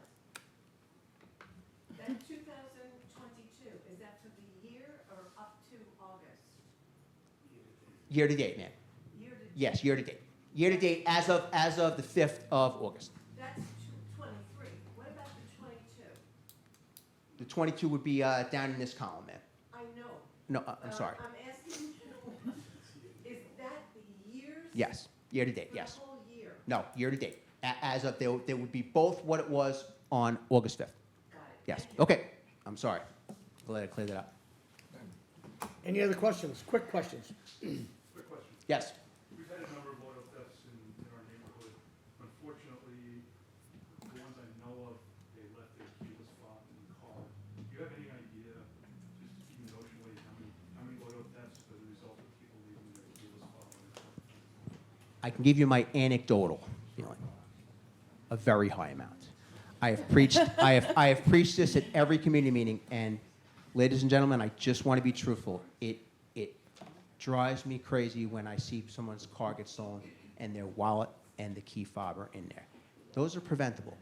Speaker 8: That 2022, is that for the year or up to August?
Speaker 7: Year to date, ma'am.
Speaker 8: Year to
Speaker 7: Yes, year to date. Year to date as of the 5th of August.
Speaker 8: That's 23. What about the 22?
Speaker 7: The 22 would be down in this column, ma'am.
Speaker 8: I know.
Speaker 7: No, I'm sorry.
Speaker 8: I'm asking you, is that the years?
Speaker 7: Yes, year to date,
Speaker 8: For
Speaker 7: yes.
Speaker 8: the whole year?
Speaker 7: No, year to date. As of, they would be both what it was on August 5th.
Speaker 8: Got it.
Speaker 7: Yes,
Speaker 8: Thank you.
Speaker 7: okay. I'm sorry. Glad I cleared that up.
Speaker 1: Any other questions? Quick questions?
Speaker 6: Quick question.
Speaker 7: Yes.
Speaker 6: We've had a number of auto thefts in our neighborhood. Unfortunately, the ones I know of, they left their keyless fob in the car. Do you have any idea, just even notionally, how many auto thefts as a result of people leaving their keyless fob in the car?
Speaker 7: I can give you my anecdotal feeling. A very high amount. I have preached this at every community meeting, and ladies and gentlemen, I just want to be truthful. It drives me crazy when I see someone's car get stolen and their wallet and the key fob are in there. Those are preventable.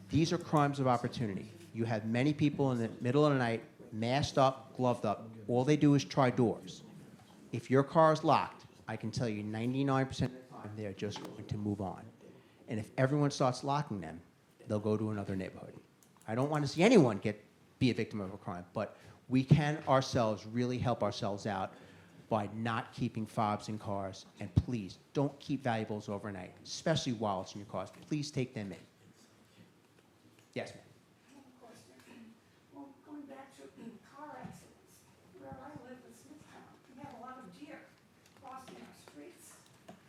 Speaker 7: These are crimes of opportunity. You have many people in the middle of the night, masked up, gloved up. All they do is try doors. If your car is locked, I can tell you 99% of the time they're just going to move on. And if everyone starts locking them, they'll go to another neighborhood. I don't want to see anyone be a victim of a crime, but we can ourselves really help ourselves out by not keeping fobs in cars. And please, don't keep valuables overnight, especially wallets in your cars. Please take them in. Yes, ma'am.
Speaker 9: Well, going back to car accidents, where I live in Smithtown, we have a lot of deer crossing our streets,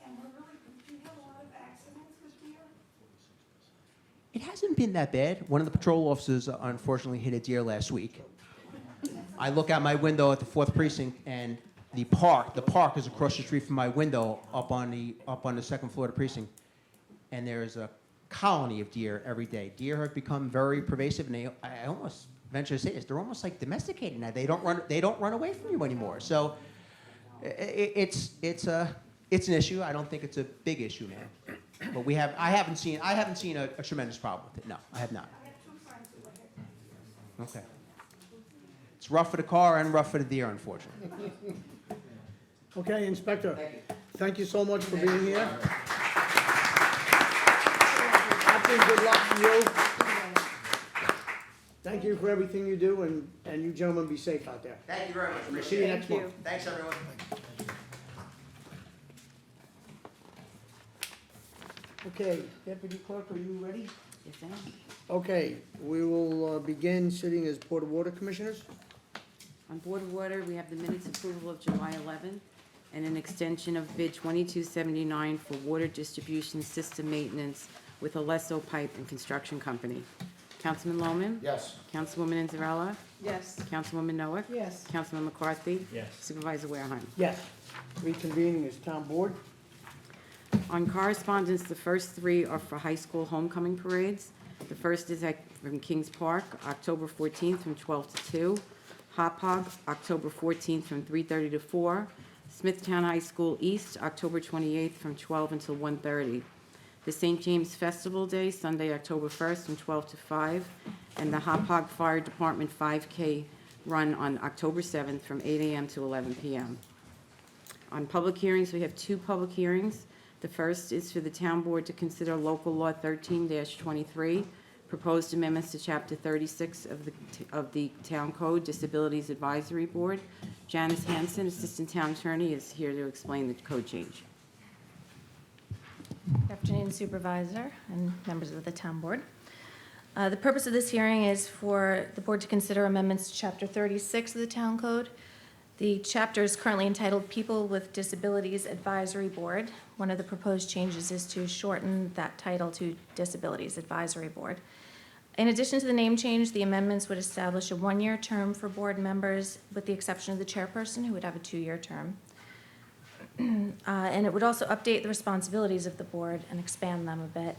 Speaker 9: and do you have a lot of accidents with deer?
Speaker 7: It hasn't been that bad. One of the patrol officers unfortunately hit a deer last week. I look out my window at the 4th precinct, and the park is across the street from my window up on the 2nd floor of the precinct, and there's a colony of deer every day. Deer have become very pervasive, and I almost venture to say this, they're almost like domesticated now. They don't run away from you anymore. So it's an issue. I don't think it's a big issue, man. But I haven't seen a tremendous problem with it. No, I have not.
Speaker 9: I have 2 friends who were hit by deer.
Speaker 7: Okay. It's rough for the car and rough for the deer, unfortunately.
Speaker 1: Okay, Inspector. Thank you so much for being here. Captain, good luck to you. Thank you for everything you do, and you gentlemen be safe out there.
Speaker 7: Thank you very much.
Speaker 1: We'll see you next
Speaker 2: Thank you.
Speaker 1: month.
Speaker 7: Thanks, everyone.
Speaker 1: Okay, Deputy Clerk, are you ready?
Speaker 2: Yes, I am.
Speaker 1: Okay, we will begin sitting as Board of Water Commissioners.
Speaker 2: On Board of Water, we have the minutes approval of July 11th and an extension of bid 2279 for water distribution system maintenance with Alesso Pipe and Construction Company. Councilman Loman?
Speaker 1: Yes.
Speaker 2: Councilwoman Inzarella?
Speaker 8: Yes.
Speaker 2: Councilwoman Noack?
Speaker 8: Yes.
Speaker 2: Councilman McCarthy?
Speaker 6: Yes.
Speaker 2: Supervisor Wareheim.
Speaker 1: Yes. Reconvening as town board.
Speaker 2: On correspondence, the first three are for high school homecoming parades. The first is from Kings Park, October 14th from 12 to 2. Hop Hog, October 14th from 3:30 to 4. Smithtown High School East, October 28th from 12 until 1:30. The St. James Festival Day, Sunday, October 1st from 12 to 5. And the Hop Hog Fire Department 5K run on October 7th from 8 a.m. to 11 p.m. On public hearings, we have two public hearings. The first is for the town board to consider local law 13-23, proposed amendments to chapter 36 of the town code, Disabilities Advisory Board. Janice Hanson, Assistant Town Attorney, is here to explain the code change.
Speaker 10: Good afternoon, Supervisor and members of the Town Board. The purpose of this hearing is for the board to consider amendments to Chapter 36 of the Town Code. The chapter is currently entitled People with Disabilities Advisory Board. One of the proposed changes is to shorten that title to Disabilities Advisory Board. In addition to the name change, the amendments would establish a one-year term for board members, with the exception of the chairperson, who would have a two-year term. And it would also update the responsibilities of the board and expand them a bit.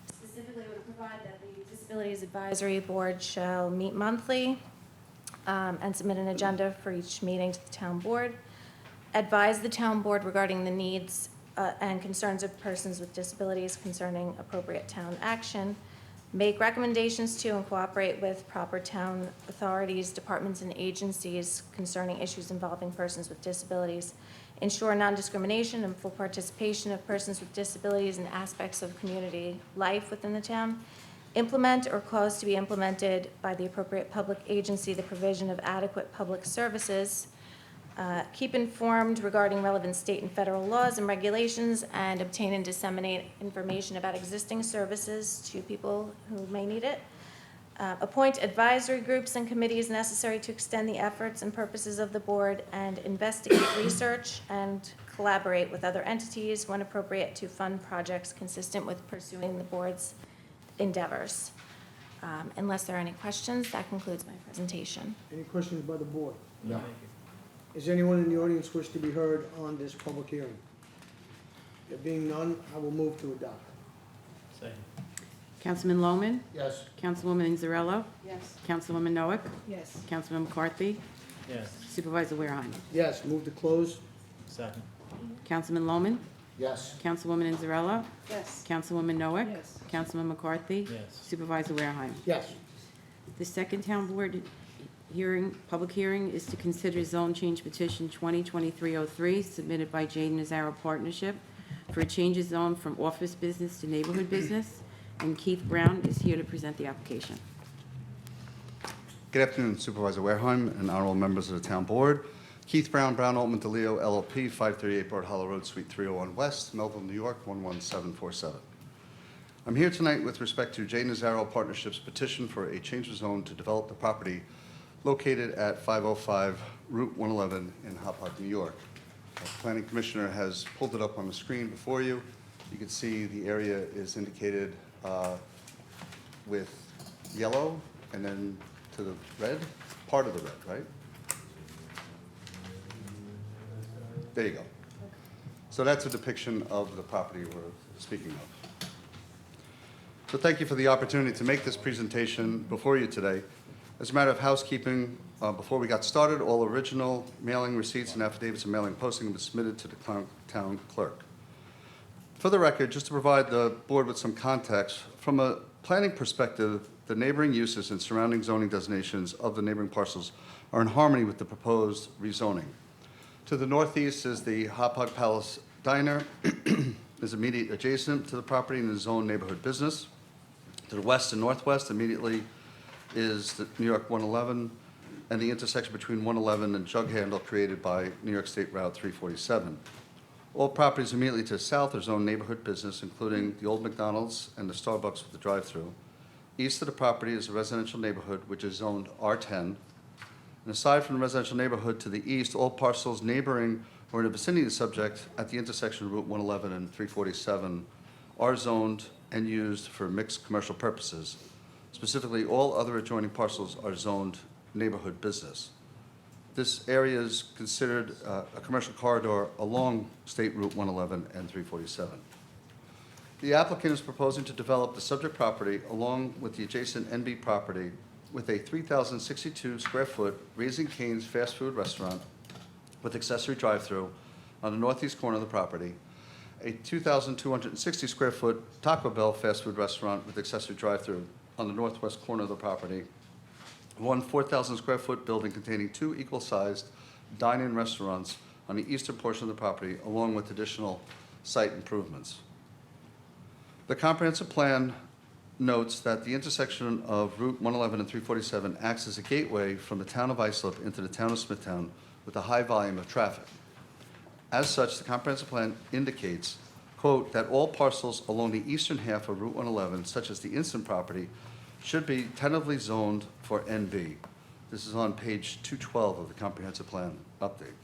Speaker 10: Specifically, it would provide that the Disabilities Advisory Board shall meet monthly and submit an agenda for each meeting to the town board, advise the town board regarding the needs and concerns of persons with disabilities concerning appropriate town action, make recommendations to and cooperate with proper town authorities, departments, and agencies concerning issues involving persons with disabilities, ensure non-discrimination and full participation of persons with disabilities in aspects of community life within the town, implement or cause to be implemented by the appropriate public agency the provision of adequate public services, keep informed regarding relevant state and federal laws and regulations, and obtain and disseminate information about existing services to people who may need it. Appoint advisory groups and committees necessary to extend the efforts and purposes of the board, and investigate research and collaborate with other entities when appropriate to fund projects consistent with pursuing the board's endeavors. Unless there are any questions, that concludes my presentation.
Speaker 1: Any questions by the board?
Speaker 6: No.
Speaker 1: Is anyone in the audience wish to be heard on this public hearing? There being none, I will move to adopt.
Speaker 6: Second.
Speaker 2: Councilman Loman?
Speaker 1: Yes.
Speaker 2: Councilwoman Inzarello?
Speaker 8: Yes.
Speaker 2: Councilwoman Noack?
Speaker 8: Yes.
Speaker 2: Councilman McCarthy?
Speaker 6: Yes.
Speaker 2: Supervisor Wareheim.
Speaker 1: Yes, move to close.
Speaker 6: Second.
Speaker 2: Councilman Loman?
Speaker 1: Yes.
Speaker 2: Councilwoman Inzarello?
Speaker 8: Yes.
Speaker 2: Councilwoman Noack?
Speaker 8: Yes.
Speaker 2: Councilman McCarthy?
Speaker 6: Yes.
Speaker 2: Supervisor Wareheim.
Speaker 1: Yes.
Speaker 2: The second town board hearing, public hearing, is to consider zone change petition 2023-03 submitted by Jane Nazaro Partnership for a change of zone from office business to neighborhood business, and Keith Brown is here to present the application.
Speaker 11: Good afternoon, Supervisor Wareheim and honorable members of the town board. Keith Brown, Brown Altman DeLeo LLP, 538 Broad Hollow Road, Suite 301 West, Melville, New York, 11747. I'm here tonight with respect to J. Nazaro Partnership's petition for a change of zone to develop the property located at 505 Route 111 in Hop Hog, New York. The planning commissioner has pulled it up on the screen before you. You can see the area is indicated with yellow and then to the red, part of the red, right? There you go. So that's a depiction of the property we're speaking of. So thank you for the opportunity to make this presentation before you today. As a matter of housekeeping, before we got started, all original mailing receipts and affidavits of mailing posting have been submitted to the town clerk. For the record, just to provide the board with some context, from a planning perspective, the neighboring uses and surrounding zoning designations of the neighboring parcels are in harmony with the proposed rezoning. To the northeast is the Hop Hog Palace Diner, is immediate adjacent to the property and is zoned neighborhood business. To the west and northwest immediately is the New York 111 and the intersection between 111 and Jug Handle created by New York State Route 347. All properties immediately to the south are zoned neighborhood business, including the old McDonald's and the Starbucks with the drive-through. East of the property is a residential neighborhood, which is zoned R10. And aside from the residential neighborhood to the east, all parcels neighboring or in the vicinity of the subject at the intersection of Route 111 and 347 are zoned and used for mixed commercial purposes. Specifically, all other adjoining parcels are zoned neighborhood business. This area is considered a commercial corridor along State Route 111 and 347. The applicant is proposing to develop the subject property along with the adjacent NB property with a 3,062 square foot Raising Cane's fast food restaurant with accessory drive-through on the northeast corner of the property, a 2,260 square foot Taco Bell fast food restaurant with accessory drive-through on the northwest corner of the property, one 4,000 square foot building containing 2 equal-sized dine-in restaurants on the eastern portion of the property, along with additional site improvements. The comprehensive plan notes that the intersection of Route 111 and 347 acts as a gateway from the town of Islip into the town of Smithtown with a high volume of traffic. As such, the comprehensive plan indicates, quote, that all parcels along the eastern half of Route 111, such as the Instant property, should be tentatively zoned for NB. This is on page 212 of the comprehensive plan update.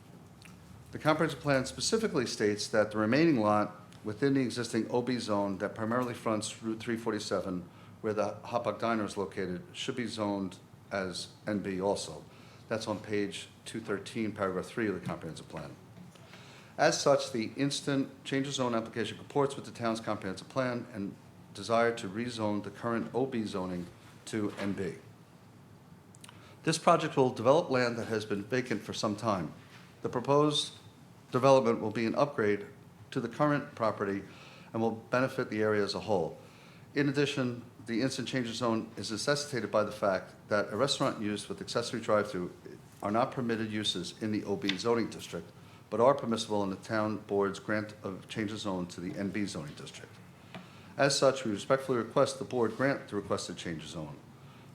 Speaker 11: The comprehensive plan specifically states that the remaining lot within the existing OB zone that primarily fronts Route 347, where the Hot Dog Diner is located, should be zoned as NB also. That's on page 213, paragraph 3 of the comprehensive plan. As such, the instant change of zone application comports with the town's comprehensive plan and desire to rezone the current OB zoning to NB. This project will develop land that has been vacant for some time. The proposed development will be an upgrade to the current property and will benefit the area as a whole. In addition, the instant change of zone is necessitated by the fact that a restaurant use with accessory drive-through are not permitted uses in the OB zoning district, but are permissible in the town board's grant of change of zone to the NB zoning district. As such, we respectfully request the board grant the requested change of zone.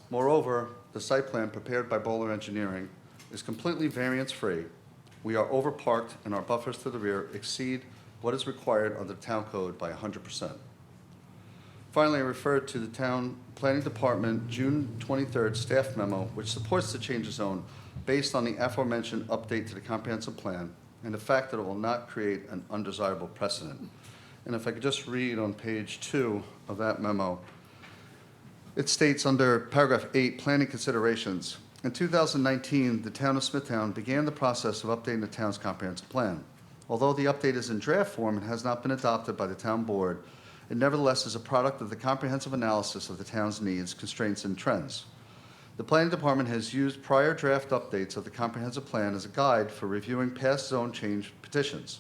Speaker 11: Moreover, the site plan prepared by Bowler Engineering is completely variance-free. We are overparked and our buffers to the rear exceed what is required under the town code by 100%. Finally, I referred to the town planning department June 23rd staff memo, which supports the change of zone based on the aforementioned update to the comprehensive plan and the fact that it will not create an undesirable precedent. And if I could just read on page 2 of that memo, it states under paragraph 8, planning considerations. In 2019, the town of Smithtown began the process of updating the town's comprehensive plan. Although the update is in draft form and has not been adopted by the town board, it nevertheless is a product of the comprehensive analysis of the town's needs, constraints, and trends. The planning department has used prior draft updates of the comprehensive plan as a guide for reviewing past zone change petitions.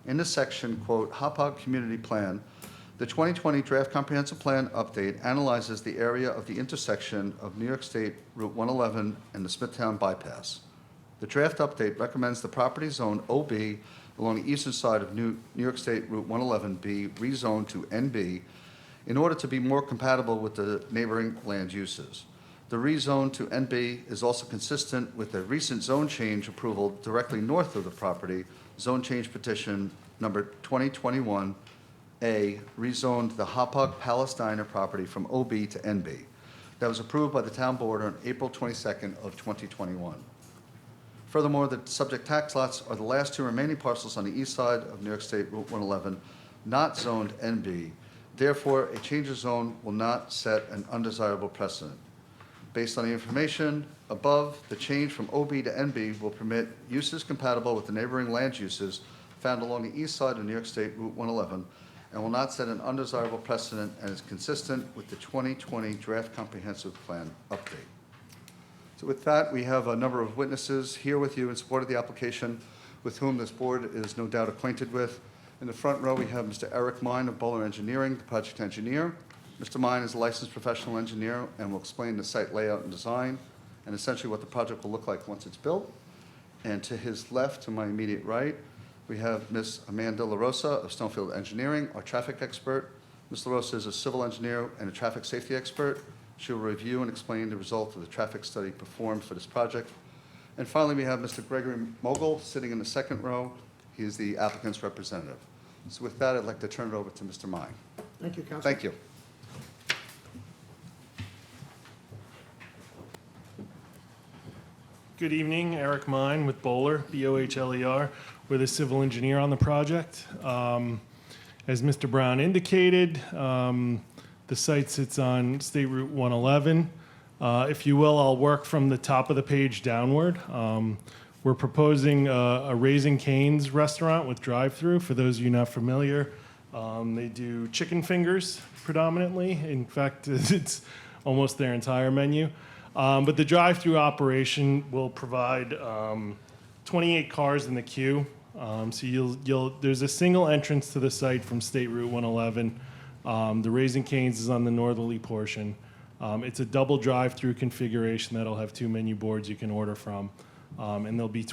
Speaker 11: In the section, quote, Hauppauge Community Plan, the 2020 Draft Comprehensive Plan Update analyzes the area of the intersection of New York State Route 111 and the Smithtown Bypass. The draft update recommends the property zone OB along the eastern side of New York State Route 111 be rezoned to NB in order to be more compatible with the neighboring land uses. The rezone to NB is also consistent with the recent zone change approval directly north of the property, zone change petition number 2021A, rezoned the Hauppauge Palace Diner property from OB to NB. That was approved by the town board on April 22nd of 2021. Furthermore, the subject tax lots are the last 2 remaining parcels on the east side of New York State Route 111, not zoned NB. Therefore, a change of zone will not set an undesirable precedent. Based on the information above, the change from OB to NB will permit uses compatible with the neighboring land uses found along the east side of New York State Route 111 and will not set an undesirable precedent and is consistent with the 2020 Draft Comprehensive Plan Update. So with that, we have a number of witnesses here with you in support of the application with whom this board is no doubt acquainted with. In the front row, we have Mr. Eric Mine of Bowler Engineering, the project engineer. Mr. Mine is a licensed professional engineer and will explain the site layout and design and essentially what the project will look like once it's built. And to his left, to my immediate right, we have Ms. Amanda LaRosa of Stonefield Engineering, our traffic expert. Ms. LaRosa is a civil engineer and a traffic safety expert. She will review and explain the result of the traffic study performed for this project. And finally, we have Mr. Gregory Mogul sitting in the second row. He is the applicant's representative. So with that, I'd like to turn it over to Mr. Mine.
Speaker 1: Thank you, Councilor.
Speaker 11: Thank you.
Speaker 12: Good evening, Eric Mine with Bowler, B-O-H-L-E-R. We're the civil engineer on the project. As Mr. Brown indicated, The site sits on State Route 111. If you will, I'll work from the top of the page downward. We're proposing a Raising Cane's restaurant with drive-through. For those of you not familiar, they do chicken fingers predominantly. In fact, it's almost their entire menu. But the drive-through operation will provide 28 cars in the queue. So there's a single entrance to the site from State Route 111. The Raising Cane's is on the northerly portion. It's a double drive-through configuration that'll have 2 menu boards you can order from. And there'll be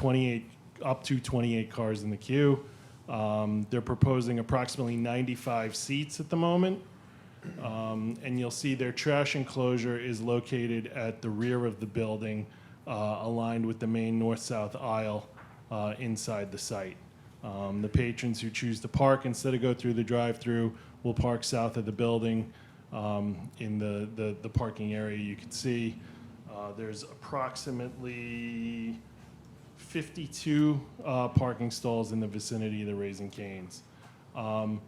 Speaker 12: up to 28 cars in the queue. They're proposing approximately 95 seats at the moment. And you'll see their trash enclosure is located at the rear of the building, aligned with the main north-south aisle inside the site. The patrons who choose to park instead of go through the drive-through will park south of the building in the parking area. You can see there's approximately 52 parking stalls in the vicinity of the Raising Cane's.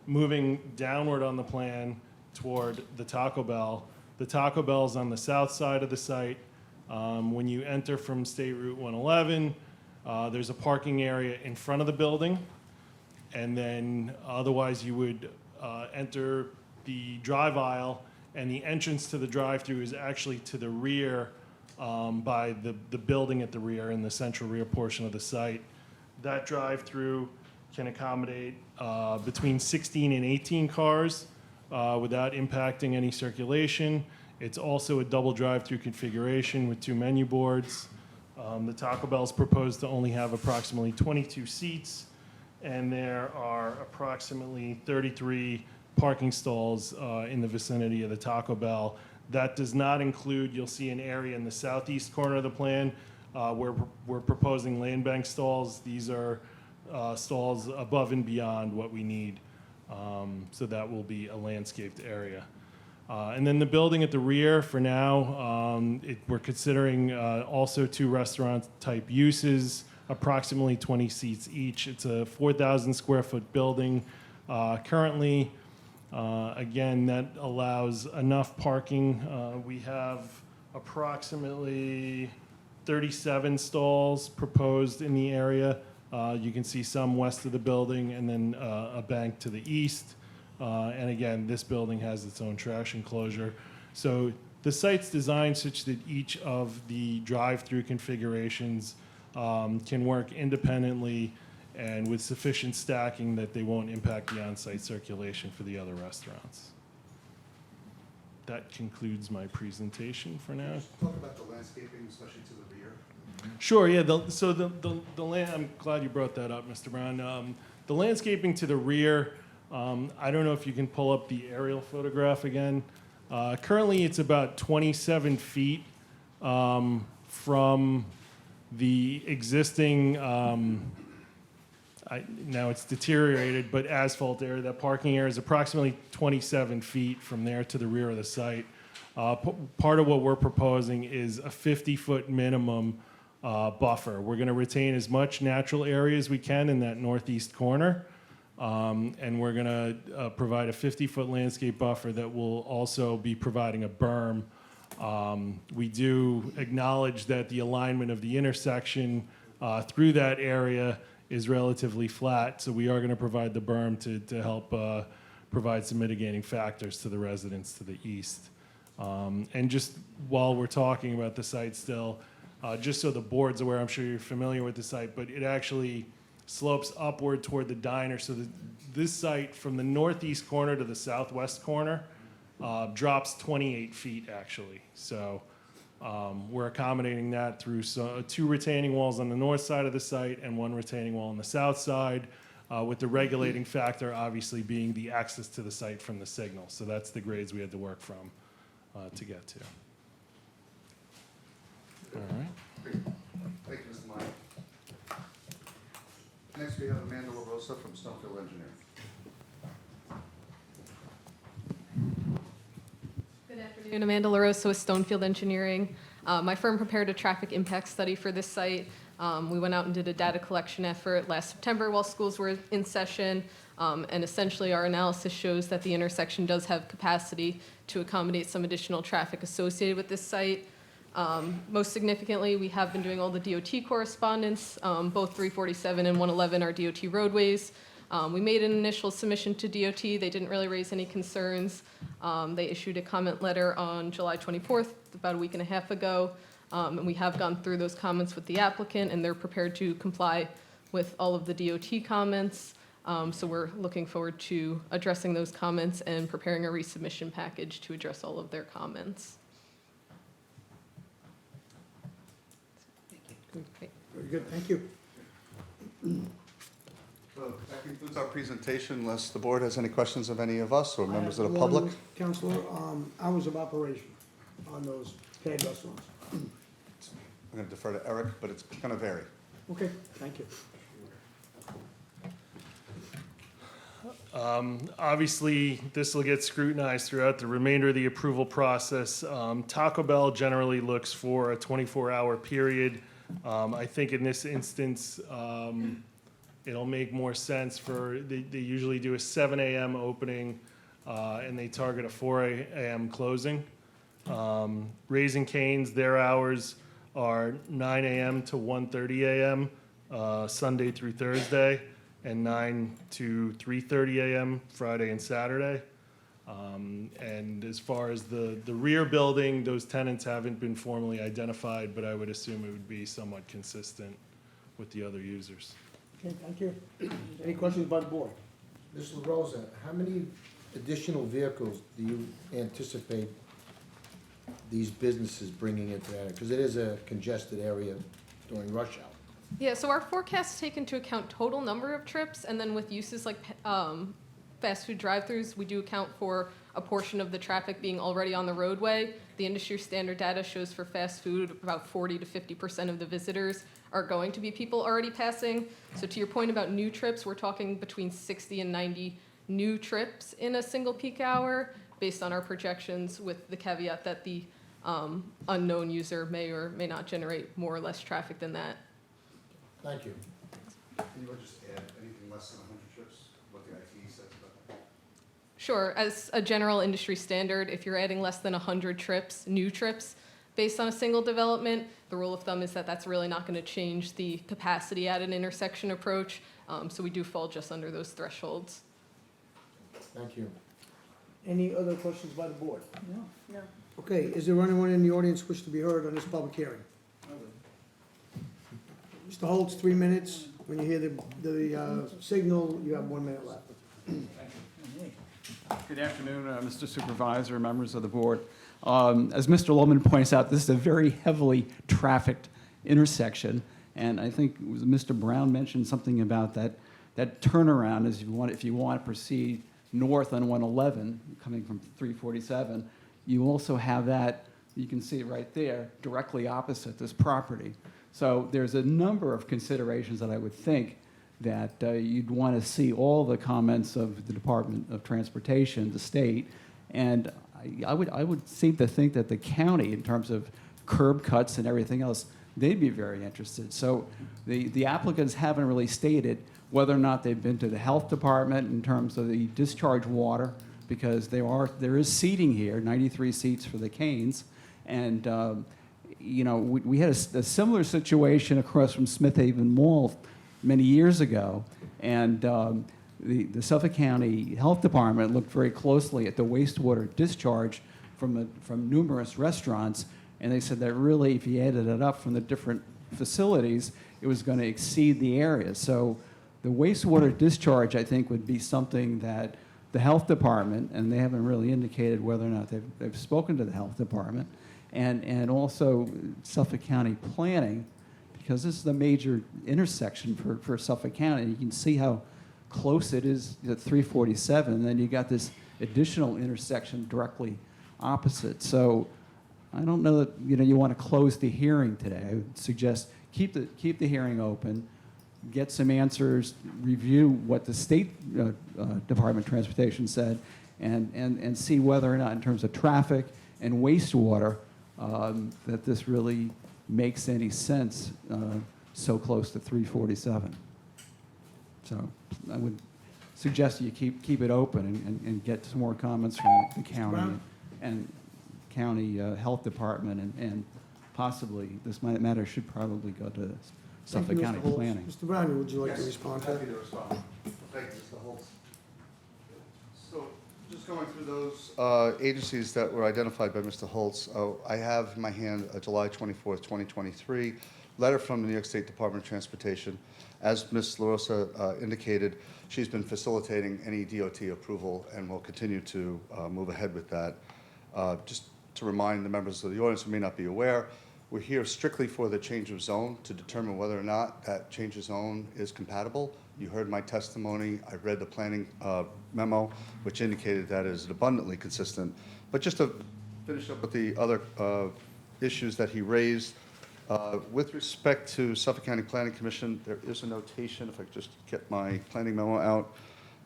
Speaker 12: Moving downward on the plan toward the Taco Bell. The Taco Bell's on the south side of the site. When you enter from State Route 111, there's a parking area in front of the building, and then otherwise you would enter the drive aisle, and the entrance to the drive-through is actually to the rear by the building at the rear in the central rear portion of the site. That drive-through can accommodate between 16 and 18 cars without impacting any circulation. It's also a double drive-through configuration with 2 menu boards. The Taco Bell's proposed to only have approximately 22 seats, and there are approximately 33 parking stalls in the vicinity of the Taco Bell. That does not include, you'll see an area in the southeast corner of the plan where we're proposing land bank stalls. These are stalls above and beyond what we need. So that will be a landscaped area. And then the building at the rear, for now, we're considering also 2 restaurant-type uses, approximately 20 seats each. It's a 4,000 square foot building. Currently, again, that allows enough parking. We have approximately 37 stalls proposed in the area. You can see some west of the building and then a bank to the east. And again, this building has its own trash enclosure. So the site's designed such that each of the drive-through configurations can work independently and with sufficient stacking that they won't impact the on-site circulation for the other restaurants. That concludes my presentation for now.
Speaker 11: Talk about the landscaping, especially to the rear.
Speaker 12: Sure, yeah, I'm glad you brought that up, Mr. Brown. The landscaping to the rear, I don't know if you can pull up the aerial photograph again. Currently, it's about 27 feet from the existing, now it's deteriorated, but asphalt area. That parking area is approximately 27 feet from there to the rear of the site. Part of what we're proposing is a 50-foot minimum buffer. We're going to retain as much natural area as we can in that northeast corner. And we're going to provide a 50-foot landscape buffer that will also be providing a berm. We do acknowledge that the alignment of the intersection through that area is relatively flat, so we are going to provide the berm to help provide some mitigating factors to the residents to the east. And just while we're talking about the site still, just so the board's aware, I'm sure you're familiar with the site, but it actually slopes upward toward the diner. So this site, from the northeast corner to the southwest corner, drops 28 feet actually. So we're accommodating that through 2 retaining walls on the north side of the site and 1 retaining wall on the south side, with the regulating factor obviously being the access to the site from the signal. So that's the grades we had to work from to get to. All right.
Speaker 11: Thank you, Mr. Meyer. Next, we have Amanda LaRosa from Stonefield Engineering.
Speaker 3: Good afternoon, Amanda LaRosa with Stonefield Engineering. My firm prepared a traffic impact study for this site. We went out and did a data collection effort last September while schools were in session, and essentially our analysis shows that the intersection does have capacity to accommodate some additional traffic associated with this site. Most significantly, we have been doing all the DOT correspondence. Both 347 and 111 are DOT roadways. We made an initial submission to DOT. They didn't really raise any concerns. They issued a comment letter on July 24th, about a week and a half ago. And we have gone through those comments with the applicant, and they're prepared to comply with all of the DOT comments. So we're looking forward to addressing those comments and preparing a resubmission package to address all of their comments. Great.
Speaker 1: Very good, thank you.
Speaker 11: So that concludes our presentation, unless the board has any questions of any of us or members of the
Speaker 1: One,
Speaker 11: public.
Speaker 1: Counselor, hours of operation on those paid restaurants.
Speaker 11: I'm going to defer to Eric, but it's going to vary.
Speaker 1: Okay, thank you.
Speaker 12: Obviously, this will get scrutinized throughout the remainder of the approval process. Taco Bell generally looks for a 24-hour period. I think in this instance, it'll make more sense they usually do a 7 a.m. opening, and they target a 4 a.m. closing. Raising Cane's, their hours are 9 a.m. to 1:30 a.m., Sunday through Thursday, and 9 to 3:30 a.m. Friday and Saturday. And as far as the rear building, those tenants haven't been formally identified, but I would assume it would be somewhat consistent with the other users.
Speaker 1: Okay, thank you. Any questions by the board?
Speaker 13: Ms. LaRosa, how many additional vehicles do you anticipate these businesses bringing into that? Because it is a congested area during rush hour.
Speaker 3: Yeah, so our forecasts take into account total number of trips, and then with uses like fast food drive-throughs, we do account for a portion of the traffic being already on the roadway. The industry standard data shows for fast food about 40 to 50% of the visitors are going to be people already passing. So to your point about new trips, we're talking between 60 and 90 new trips in a single peak hour based on our projections, with the caveat that the unknown user may or may not generate more or less traffic than that.
Speaker 13: Thank you.
Speaker 11: Can you just add anything less than 100 trips, what the ITE says about that?
Speaker 3: Sure, as a general industry standard, if you're adding less than 100 trips, new trips, based on a single development, the rule of thumb is that that's really not going to change the capacity at an intersection approach. So we do fall just under those thresholds.
Speaker 13: Thank you.
Speaker 1: Any other questions by the board?
Speaker 8: No.
Speaker 1: Okay, is there anyone in the audience wish to be heard on this public hearing? Mr. Holtz, 3 minutes. When you hear the signal, you have 1 minute left.
Speaker 14: Good afternoon, Mr. Supervisor, members of the board. As Mr. Lohman points out, this is a very heavily trafficked intersection, and I think it was Mr. Brown mentioned something about that turnaround if you want to proceed north on 111, coming from 347. You also have that, you can see it right there, directly opposite this property. So there's a number of considerations that I would think that you'd want to see all the comments of the Department of Transportation, the state, and I would seem to think that the county, in terms of curb cuts and everything else, they'd be very interested. So the applicants haven't really stated whether or not they've been to the health department in terms of the discharge water, because there is seating here, 93 seats for the Canes, and we had a similar situation across from Smith Haven Mall many years ago, and the Suffolk County Health Department looked very closely at the wastewater discharge from numerous restaurants, and they said that really, if you added it up from the different facilities, it was going to exceed the area. So the wastewater discharge, I think, would be something that the health department, and they haven't really indicated whether or not they've spoken to the health department, and also Suffolk County Planning, because this is a major intersection for Suffolk County. You can see how close it is at 347, and then you got this additional intersection directly opposite. So I don't know that you want to close the hearing today. I would suggest keep the hearing open, get some answers, review what the State Department of Transportation said, and see whether or not, in terms of traffic and wastewater, that this really makes any sense so close to 347. So I would suggest you keep it open and get some more comments from the county
Speaker 1: Brown?
Speaker 14: and county health department, and possibly, this matter should probably go to
Speaker 1: Thank
Speaker 14: Suffolk
Speaker 1: you, Mr.
Speaker 14: County
Speaker 1: Holtz.
Speaker 14: Planning.
Speaker 1: Mr. Brown, would you like to
Speaker 11: Yes,
Speaker 1: respond to
Speaker 11: happy
Speaker 1: that?
Speaker 11: to respond. Thank you, Mr. Holtz. So, just going through those agencies that were identified by Mr. Holtz, I have in my hand a July 24th, 2023 letter from the New York State Department of Transportation. As Ms. LaRosa indicated, she's been facilitating any DOT approval and will continue to move ahead with that. Just to remind the members of the audience who may not be aware, we're here strictly for the change of zone to determine whether or not that change of zone is compatible. You heard my testimony. I read the planning memo, which indicated that is abundantly consistent. But just to finish up with the other issues that he raised, with respect to Suffolk County Planning Commission, there is a notation, if I could just get my planning memo out,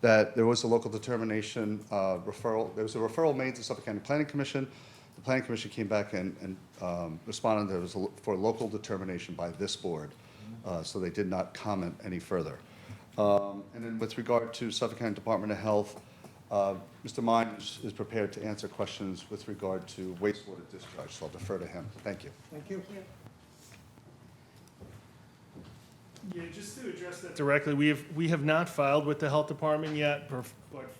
Speaker 11: that there was a local determination referral. There was a referral made to Suffolk County Planning Commission. The Planning Commission came back and responded that it was for local determination by this board. So they did not comment any further. And then with regard to Suffolk County Department of Health, Mr. Mines is prepared to answer questions with regard to wastewater discharge, so I'll defer to him. Thank you.
Speaker 1: Thank you.
Speaker 12: Yeah, just to address that directly, we have not filed with the health department yet, but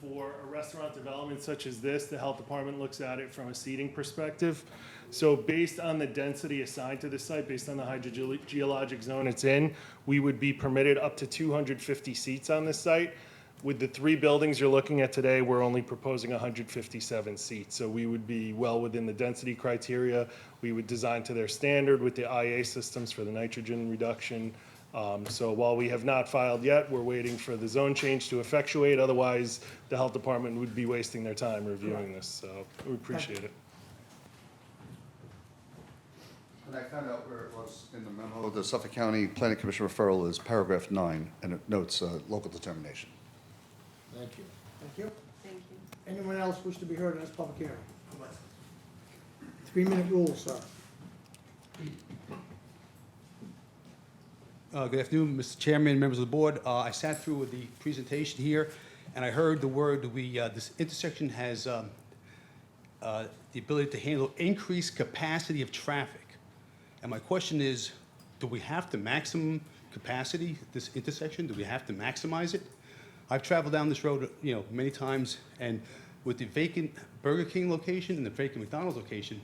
Speaker 12: for a restaurant development such as this, the health department looks at it from a seating perspective. So based on the density assigned to the site, based on the hydrogeologic zone it's in, we would be permitted up to 250 seats on this site. With the 3 buildings you're looking at today, we're only proposing 157 seats. So we would be well within the density criteria. We would design to their standard with the IA systems for the nitrogen reduction. So while we have not filed yet, we're waiting for the zone change to effectuate. Otherwise, the health department would be wasting their time reviewing this. So we appreciate it.
Speaker 11: And I found out where it was in the memo. The Suffolk County Planning Commission referral is paragraph 9, and it notes local determination.
Speaker 13: Thank you.
Speaker 1: Thank you.
Speaker 2: Thank you.
Speaker 1: Anyone else wish to be heard in this public hearing? 3-minute rule, sir.
Speaker 15: Good afternoon, Mr. Chairman, members of the board. I sat through the presentation here, and I heard the word, this intersection has the ability to handle increased capacity of traffic. And my question is, do we have to maximum capacity this intersection? Do we have to maximize it? I've traveled down this road, many times, and with the vacant Burger King location and the vacant McDonald's location,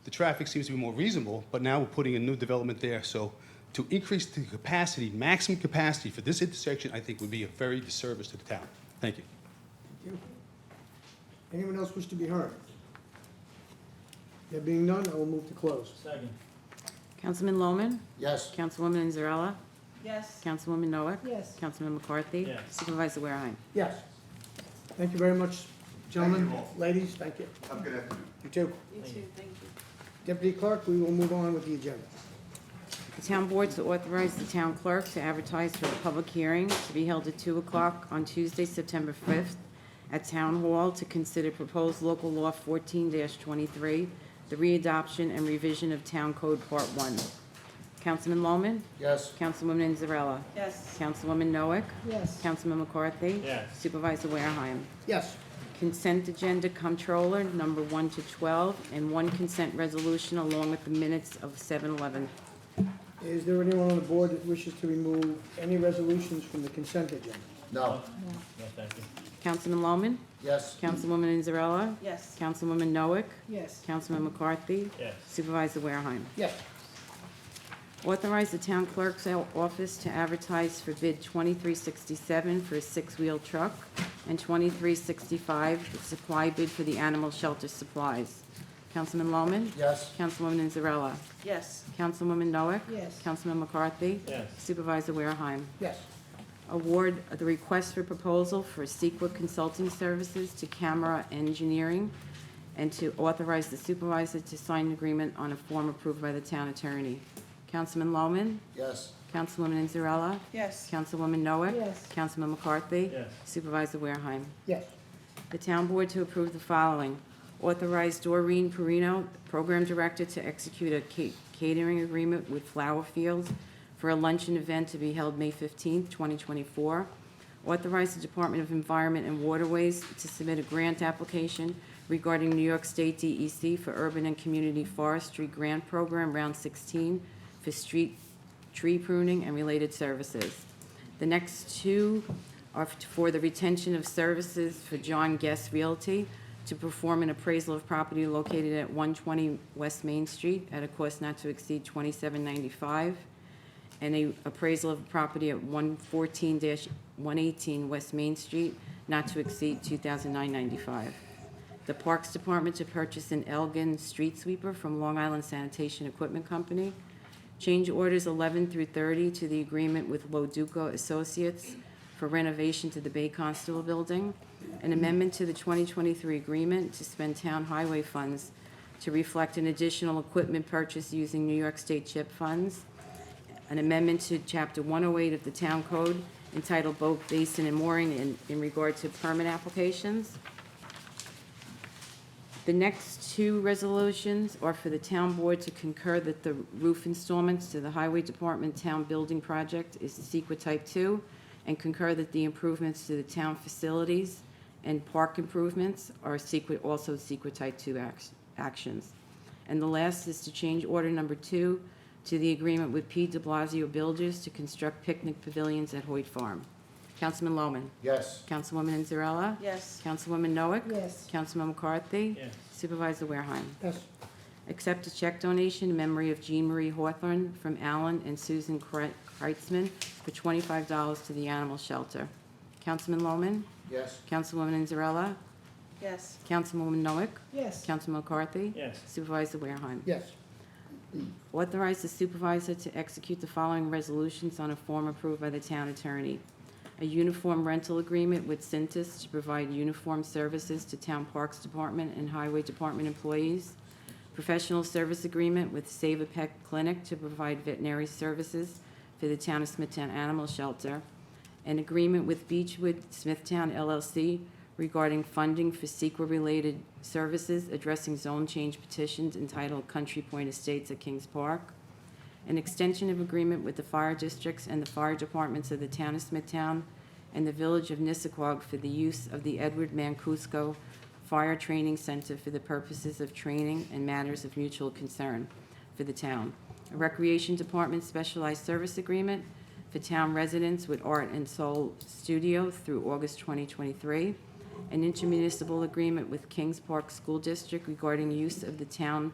Speaker 15: the traffic seems to be more reasonable, but now we're putting a new development there. So to increase the capacity, maximum capacity for this intersection, I think would be a very disservice to the town. Thank you.
Speaker 1: Thank you. Anyone else wish to be heard? There being none, I will move to close.
Speaker 6: Second.
Speaker 2: Councilman Lohman?
Speaker 13: Yes.
Speaker 2: Councilwoman Inzarella?
Speaker 8: Yes.
Speaker 2: Councilwoman Noack?
Speaker 8: Yes.
Speaker 2: Councilman McCarthy?
Speaker 6: Yes.
Speaker 2: Supervisor Wareheim?
Speaker 1: Yes. Thank you very much, gentlemen,
Speaker 11: Thank you all.
Speaker 1: ladies, thank you.
Speaker 11: Have a good afternoon.
Speaker 1: You too.
Speaker 2: You too, thank you.
Speaker 1: Deputy Clerk, we will move on with the agenda.
Speaker 2: The town board to authorize the town clerk to advertise for a public hearing to be held at 2 o'clock on Tuesday, September 5th at Town Hall to consider proposed local law 14-23, the readoption and revision of Town Code Part 1. Councilman Lohman?
Speaker 13: Yes.
Speaker 2: Councilwoman Inzarella?
Speaker 8: Yes.
Speaker 2: Councilwoman Noack?
Speaker 8: Yes.
Speaker 2: Councilman McCarthy?
Speaker 6: Yes.
Speaker 2: Supervisor Wareheim?
Speaker 1: Yes.
Speaker 2: Consent agenda comptroller, number 1 to 12, and 1 consent resolution along with the minutes of 7/11.
Speaker 1: Is there anyone on the board that wishes to remove any resolutions from the consent agenda?
Speaker 13: No.
Speaker 6: No, thank you.
Speaker 2: Councilman Lohman?
Speaker 13: Yes.
Speaker 2: Councilwoman Inzarella?
Speaker 8: Yes.
Speaker 2: Councilwoman Noack?
Speaker 8: Yes.
Speaker 2: Councilman McCarthy?
Speaker 6: Yes.
Speaker 2: Supervisor Wareheim?
Speaker 1: Yes.
Speaker 2: Authorize the town clerk's office to advertise for bid 2367 for a 6-wheel truck and 2365 the supply bid for the animal shelter supplies. Councilman Lohman?
Speaker 13: Yes.
Speaker 2: Councilwoman Inzarella?
Speaker 8: Yes.
Speaker 2: Councilwoman Noack?
Speaker 8: Yes.
Speaker 2: Councilman McCarthy?
Speaker 6: Yes.
Speaker 2: Supervisor Wareheim?
Speaker 1: Yes.
Speaker 2: Award the request for proposal for Sequa Consulting Services to Camera Engineering and to authorize the supervisor to sign an agreement on a form approved by the town attorney. Councilman Lohman?
Speaker 13: Yes.
Speaker 2: Councilwoman Inzarella?
Speaker 8: Yes.
Speaker 2: Councilwoman Noack?
Speaker 8: Yes.
Speaker 2: Councilman McCarthy?
Speaker 6: Yes.
Speaker 2: Supervisor Wareheim?
Speaker 1: Yes.
Speaker 2: The town board to approve the following. Authorize Doreen Perino, Program Director, to execute a catering agreement with Flower Fields for a luncheon event to be held May 15th, 2024. Authorize the Department of Environment and Waterways to submit a grant application regarding New York State DEC for Urban and Community Forestry Grant Program, Round 16, for street tree pruning and related services. The next two are for the retention of services for John Guest Realty to perform an appraisal of property located at 120 West Main Street at a cost not to exceed $27.95, and a appraisal of property at 114-118 West Main Street not to exceed $2,995. The Parks Department to purchase an Elgin street sweeper from Long Island Sanitation Equipment Company. Change orders 11 through 30 to the agreement with Loduco Associates for renovation to the Bay Constable Building. An amendment to the 2023 agreement to spend town highway funds to reflect an additional equipment purchase using New York State CHIP funds. An amendment to Chapter 108 of the Town Code entitled Boat Basin and Mooring in regard to permit applications. The next two resolutions are for the town board to concur that the roof installments to the Highway Department Town Building Project is SEQA Type 2, and concur that the improvements to the town facilities and park improvements are also SEQA Type 2 actions. And the last is to change order number 2 to the agreement with P. de Blasio Builders to construct picnic pavilions at Hoyt Farm. Councilman Lohman?
Speaker 13: Yes.
Speaker 2: Councilwoman Inzarella?
Speaker 8: Yes.
Speaker 2: Councilwoman Noack?
Speaker 8: Yes.
Speaker 2: Councilman McCarthy?
Speaker 12: Yes.
Speaker 2: Supervisor Wareheim?
Speaker 1: Yes.
Speaker 2: Accept a check donation in memory of Jean Marie Hawthorne from Alan and Susan Kreitzman for $25 to the animal shelter. Councilman Lohman?
Speaker 13: Yes.
Speaker 2: Councilwoman Inzarella?
Speaker 8: Yes.
Speaker 2: Councilwoman Noack?
Speaker 8: Yes.
Speaker 2: Councilman McCarthy?
Speaker 12: Yes.
Speaker 2: Supervisor Wareheim?
Speaker 1: Yes.
Speaker 2: Authorize the supervisor to execute the following resolutions on a form approved by the town attorney. A uniform rental agreement with Cintas to provide uniform services to Town Parks Department and Highway Department employees. Professional service agreement with Save a Pet Clinic to provide veterinary services for the Town of Smithtown Animal Shelter. An agreement with Beechwood Smithtown LLC regarding funding for SEQA-related services addressing zone change petitions entitled Country Point Estates at Kings Park. An extension of agreement with the fire districts and the fire departments of the Town of Smithtown and the Village of Nissaquag for the use of the Edward Mancuso Fire Training Center for the purposes of training and matters of mutual concern for the town. A Recreation Department Specialized Service Agreement for town residents with Art and Soul Studio through August 2023. An intermunicipal agreement with Kings Park School District regarding use of the town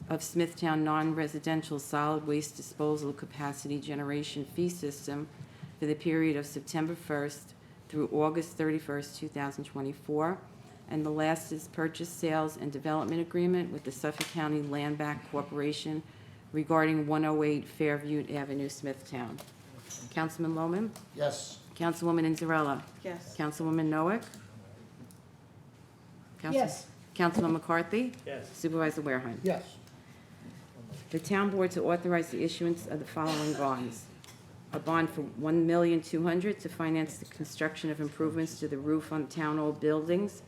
Speaker 2: of Smithtown non-residential solid waste disposal capacity generation fee system for the period of September 1st through August 31st, 2024. And the last is purchase, sales, and development agreement with the Suffolk County Land Bank Corporation regarding 108 Fairview Avenue, Smithtown. Councilman Lohman?
Speaker 13: Yes.
Speaker 2: Councilwoman Inzarella?
Speaker 8: Yes.
Speaker 2: Councilwoman Noack?
Speaker 8: Yes.
Speaker 2: Councilman McCarthy?
Speaker 12: Yes.
Speaker 2: Supervisor Wareheim?
Speaker 1: Yes.
Speaker 2: The town board to authorize the issuance of the following bonds. A bond for $1,200,000 to finance the construction of improvements to the roof on town-owned buildings.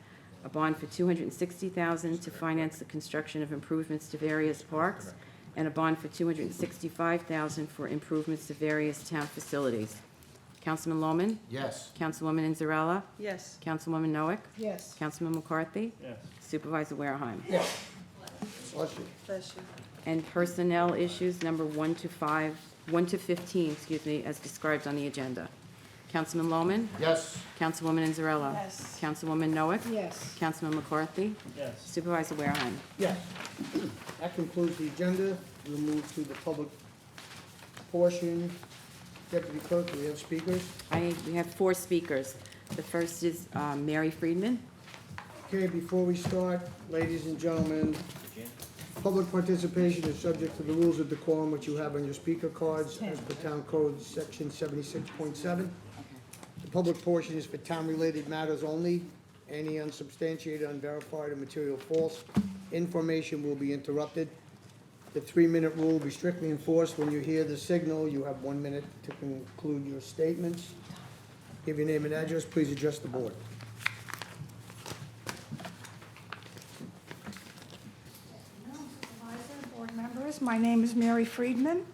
Speaker 2: A bond for $260,000 to finance the construction of improvements to various parks. And a bond for $265,000 for improvements to various town facilities. Councilman Lohman?
Speaker 13: Yes.
Speaker 2: Councilwoman Inzarella?
Speaker 8: Yes.
Speaker 2: Councilwoman Noack?
Speaker 8: Yes.
Speaker 2: Councilman McCarthy?
Speaker 12: Yes.
Speaker 2: Supervisor Wareheim?
Speaker 1: Yes. Bless you.
Speaker 8: Bless you.
Speaker 2: And personnel issues number 1 to 15, excuse me, as described on the agenda. Councilman Lohman?
Speaker 13: Yes.
Speaker 2: Councilwoman Inzarella?
Speaker 8: Yes.
Speaker 2: Councilwoman Noack?
Speaker 8: Yes.
Speaker 2: Councilman McCarthy?
Speaker 12: Yes.
Speaker 2: Supervisor Wareheim?
Speaker 1: Yes. That concludes the agenda. We'll move to the public portion. Deputy Clerk, do we have speakers?
Speaker 2: We have 4 speakers. The first is Mary Friedman.
Speaker 1: Okay, before we start, ladies and gentlemen, public participation is subject to the rules of decorum which you have on your speaker cards as per Town Code Section 76.7. The public portion is for town-related matters only. Any unsubstantiated, unverified, or material false information will be interrupted. The 3-minute rule will be strictly enforced. When you hear the signal, you have 1 minute to conclude your statements. Give your name and address. Please address the board.
Speaker 9: Supervisor, board members, my name is Mary Friedman.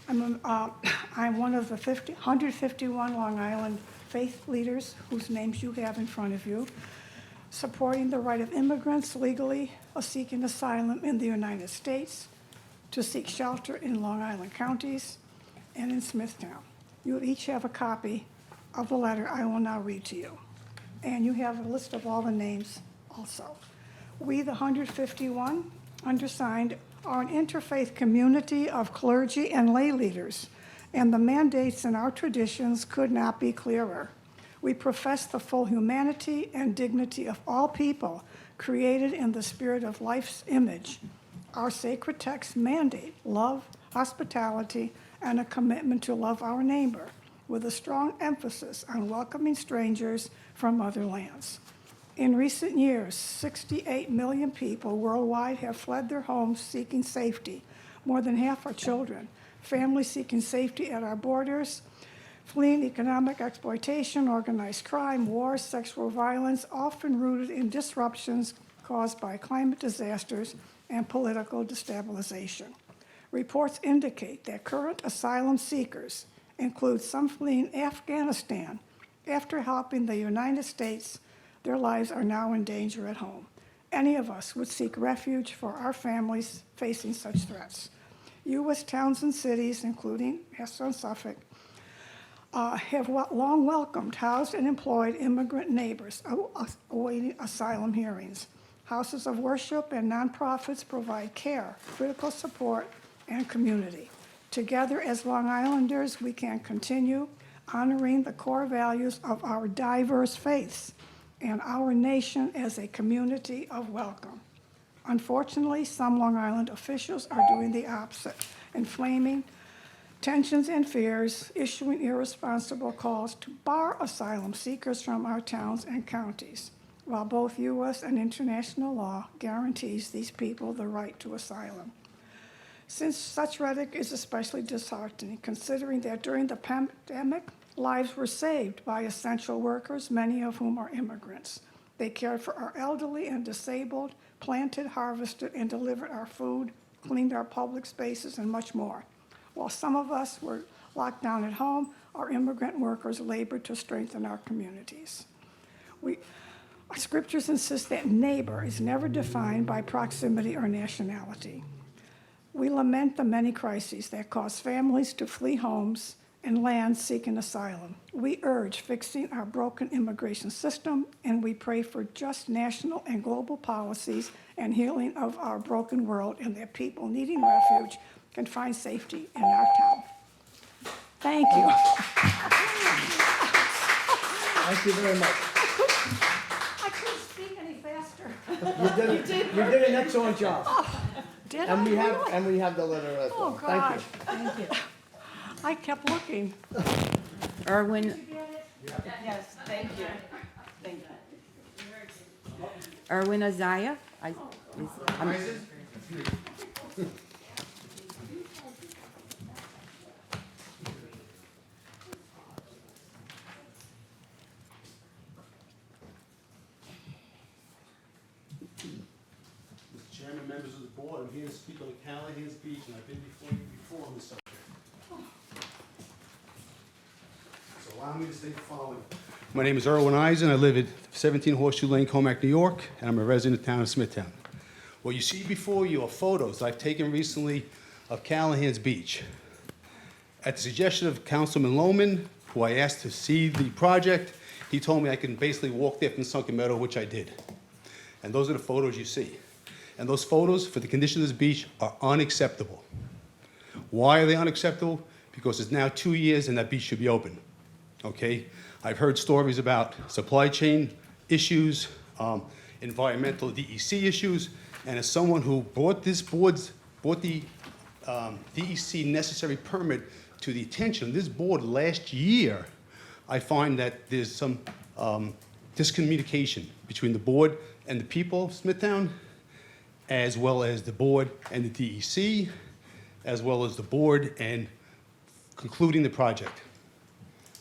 Speaker 9: I'm I'm one of the 151 Long Island faith leaders whose names you have in front of you, supporting the right of immigrants legally seeking asylum in the United States to seek shelter in Long Island counties and in Smithtown. You each have a copy of the letter I will now read to you. And you have a list of all the names also. We, the 151 undersigned, are an interfaith community of clergy and lay leaders, and the mandates in our traditions could not be clearer. We profess the full humanity and dignity of all people created in the spirit of life's image. Our sacred texts mandate love, hospitality, and a commitment to love our neighbor, with a strong emphasis on welcoming strangers from other lands. In recent years, 68 million people worldwide have fled their homes seeking safety. More than half are children. Families seeking safety at our borders, fleeing economic exploitation, organized crime, wars, sexual violence, often rooted in disruptions caused by climate disasters and political destabilization. Reports indicate that current asylum seekers include some fleeing Afghanistan. After helping the United States, their lives are now in danger at home. Any of us would seek refuge for our families facing such threats. U.S. towns and cities, including Hester and Suffolk, have long welcomed, housed, and employed immigrant neighbors awaiting asylum hearings. Houses of worship and nonprofits provide care, critical support, and community. Together as Long Islanders, we can continue honoring the core values of our diverse faiths and our nation as a community of welcome. Unfortunately, some Long Island officials are doing the opposite, inflaming tensions and fears, issuing irresponsible calls to bar asylum seekers from our towns and counties, while both U.S. and international law guarantees these people the right to asylum. Since such rhetoric is especially disheartening, considering that during the pandemic, lives were saved by essential workers, many of whom are immigrants. They cared for our elderly and disabled, planted, harvested, and delivered our food, cleaned our public spaces, and much more. While some of us were locked down at home, our immigrant workers labored to strengthen our communities. Our scriptures insist that neighbor is never defined by proximity or nationality. We lament the many crises that cause families to flee homes and land seeking asylum. We urge fixing our broken immigration system, and we pray for just national and global policies and healing of our broken world, and that people needing refuge can find safety in our town. Thank you.
Speaker 1: Thank you very much.
Speaker 9: I couldn't speak any faster.
Speaker 1: You did an excellent job.
Speaker 9: Did
Speaker 1: And
Speaker 9: I
Speaker 1: we have,
Speaker 9: really?
Speaker 1: and we have the letter as
Speaker 9: Oh,
Speaker 1: well. Thank
Speaker 9: gosh,
Speaker 1: you.
Speaker 9: thank you. I kept looking.
Speaker 2: Erwin,
Speaker 8: Yes, thank you. Thank you.
Speaker 2: Erwin Isaiah? I'm-
Speaker 15: Mr. Chairman, members of the board, I'm here to speak on the Callahan's Beach, and I've been before you before on this subject. So allow me to state the following. My name is Erwin Eisen. I live at 17 Horseshoe Lane, Comac, New York, and I'm a resident of the town of Smithtown. What you see before you are photos I've taken recently of Callahan's Beach. At the suggestion of Councilman Lohman, who I asked to see the project, he told me I can basically walk there from Sunken Meadow, which I did. And those are the photos you see. And those photos for the condition of this beach are unacceptable. Why are they unacceptable? Because it's now 2 years and that beach should be open, okay? I've heard stories about supply chain issues, environmental DEC issues, and as someone who brought the DEC necessary permit to the attention of this board last year, I find that there's some discommunication between the board and the people of Smithtown, as well as the board and the DEC, as well as the board and concluding the project.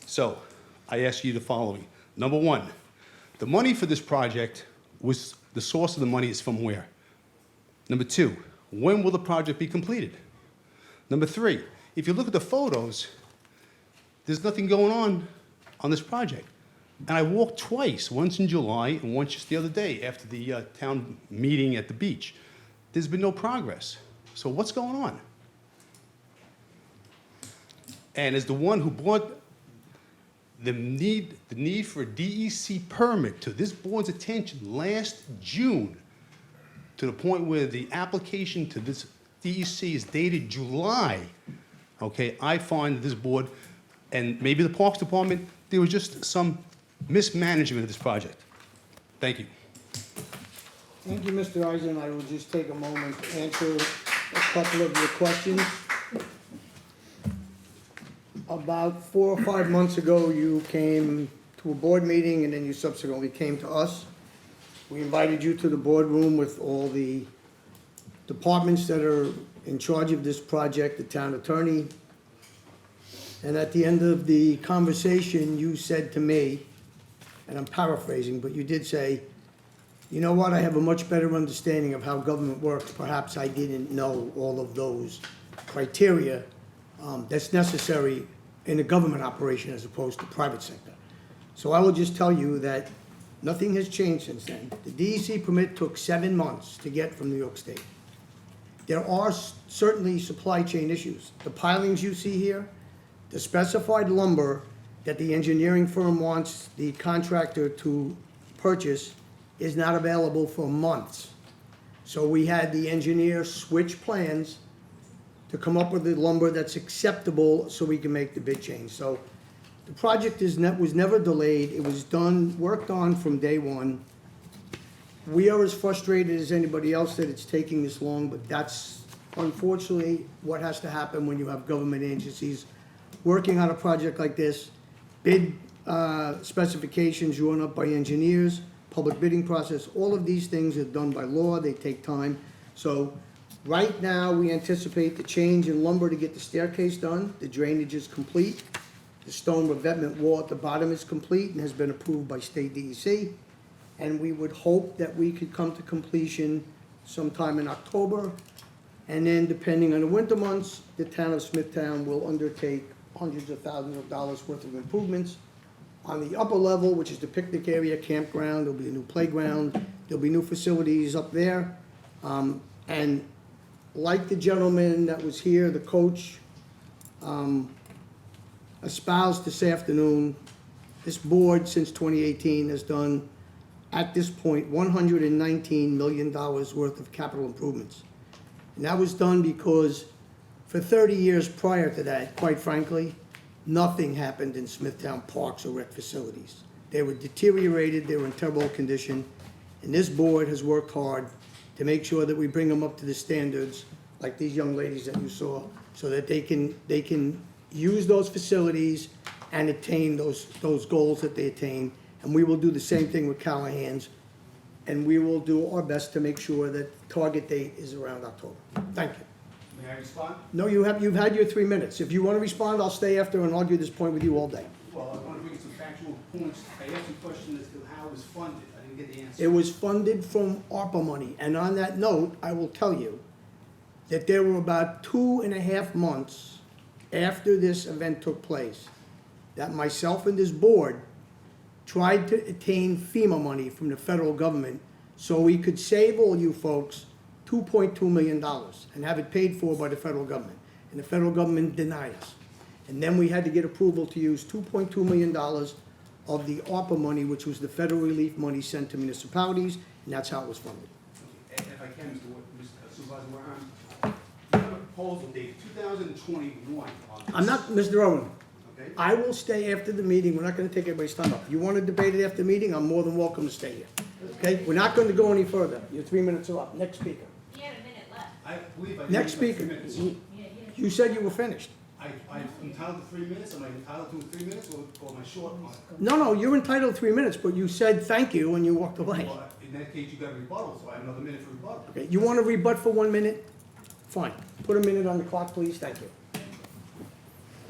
Speaker 15: So I ask you the following. Number one, the money for this project was, the source of the money is from where? Number two, when will the project be completed? Number three, if you look at the photos, there's nothing going on this project. And I walked twice, once in July and once just the other day after the town meeting at the beach. There's been no progress. So what's going on? And as the one who brought the need for a DEC permit to this board's attention last June, to the point where the application to this DEC is dated July, okay, I find this board, and maybe the Parks Department, there was just some mismanagement of this project. Thank you.
Speaker 1: Thank you, Mr. Eisen. I will just take a moment to answer a couple of your questions. About 4 or 5 months ago, you came to a board meeting and then you subsequently came to us. We invited you to the boardroom with all the departments that are in charge of this project, the town attorney. And at the end of the conversation, you said to me, and I'm paraphrasing, but you did say, you know what, I have a much better understanding of how government works. Perhaps I didn't know all of those criteria that's necessary in a government operation as opposed to private sector. So I will just tell you that nothing has changed since then. The DEC permit took 7 months to get from New York State. There are certainly supply chain issues. The pilings you see here, the specified lumber that the engineering firm wants the contractor to purchase is not available for months. So we had the engineer switch plans to come up with the lumber that's acceptable so we can make the bid change. So the project was never delayed. It was done, worked on from day one. We are as frustrated as anybody else that it's taking this long, but that's unfortunately what has to happen when you have government agencies working on a project like this. Bid specifications drawn up by engineers, public bidding process, all of these things are done by law, they take time. So right now, we anticipate the change in lumber to get the staircase done. The drainage is complete. The stone revetment wall at the bottom is complete and has been approved by state DEC. And we would hope that we could come to completion sometime in October. And then, depending on the winter months, the town of Smithtown will undertake hundreds of thousands of dollars worth of improvements. On the upper level, which is the picnic area, campground, there'll be a new playground, there'll be new facilities up there. And like the gentleman that was here, the coach, espoused this afternoon, this board since 2018 has done, at this point, $119 million worth of capital improvements. And that was done because for 30 years prior to that, quite frankly, nothing happened in Smithtown parks or rec facilities. They were deteriorated, they were in terrible condition, and this board has worked hard to make sure that we bring them up to the standards, like these young ladies that you saw, so that they can use those facilities and attain those goals that they attain. And we will do the same thing with Callahan's, and we will do our best to make sure that target date is around October. Thank you.
Speaker 15: May I respond?
Speaker 1: No, you've had your 3 minutes. If you want to respond, I'll stay after and argue this point with you all day.
Speaker 15: Well, I want to bring some factual points. I asked a question as to how it was funded. I didn't get the answer.
Speaker 1: It was funded from ARPA money, and on that note, I will tell you that there were about 2.5 months after this event took place that myself and this board tried to attain FEMA money from the federal government so we could save all you folks $2.2 million and have it paid for by the federal government. And the federal government denied us. And then we had to get approval to use $2.2 million of the ARPA money, which was the federal relief money sent to municipalities, and that's how it was funded.
Speaker 15: If I can, Mr. Supervisor, you have a proposal dated 2021 on this.
Speaker 1: I'm not, Mr. Owen,
Speaker 15: Okay?
Speaker 1: I will stay after the meeting. We're not gonna take everybody's time up. You wanna debate it after the meeting, I'm more than welcome to stay here. Okay? We're not going to go any further. Your 3 minutes are up. Next speaker.
Speaker 8: He had a minute left.
Speaker 15: I believe I.
Speaker 1: Next
Speaker 15: gave you
Speaker 1: speaker.
Speaker 15: 3 minutes.
Speaker 1: You said you were finished.
Speaker 15: I'm entitled to 3 minutes. Am I entitled to 3 minutes or am I short on it?
Speaker 1: No, you're entitled to 3 minutes, but you said thank you and you walked away.
Speaker 15: Well, in that case, you got a rebuttal, so I have another minute for rebuttal.
Speaker 1: Okay, you want to rebut for 1 minute? Fine. Put a minute on the clock, please. Thank you.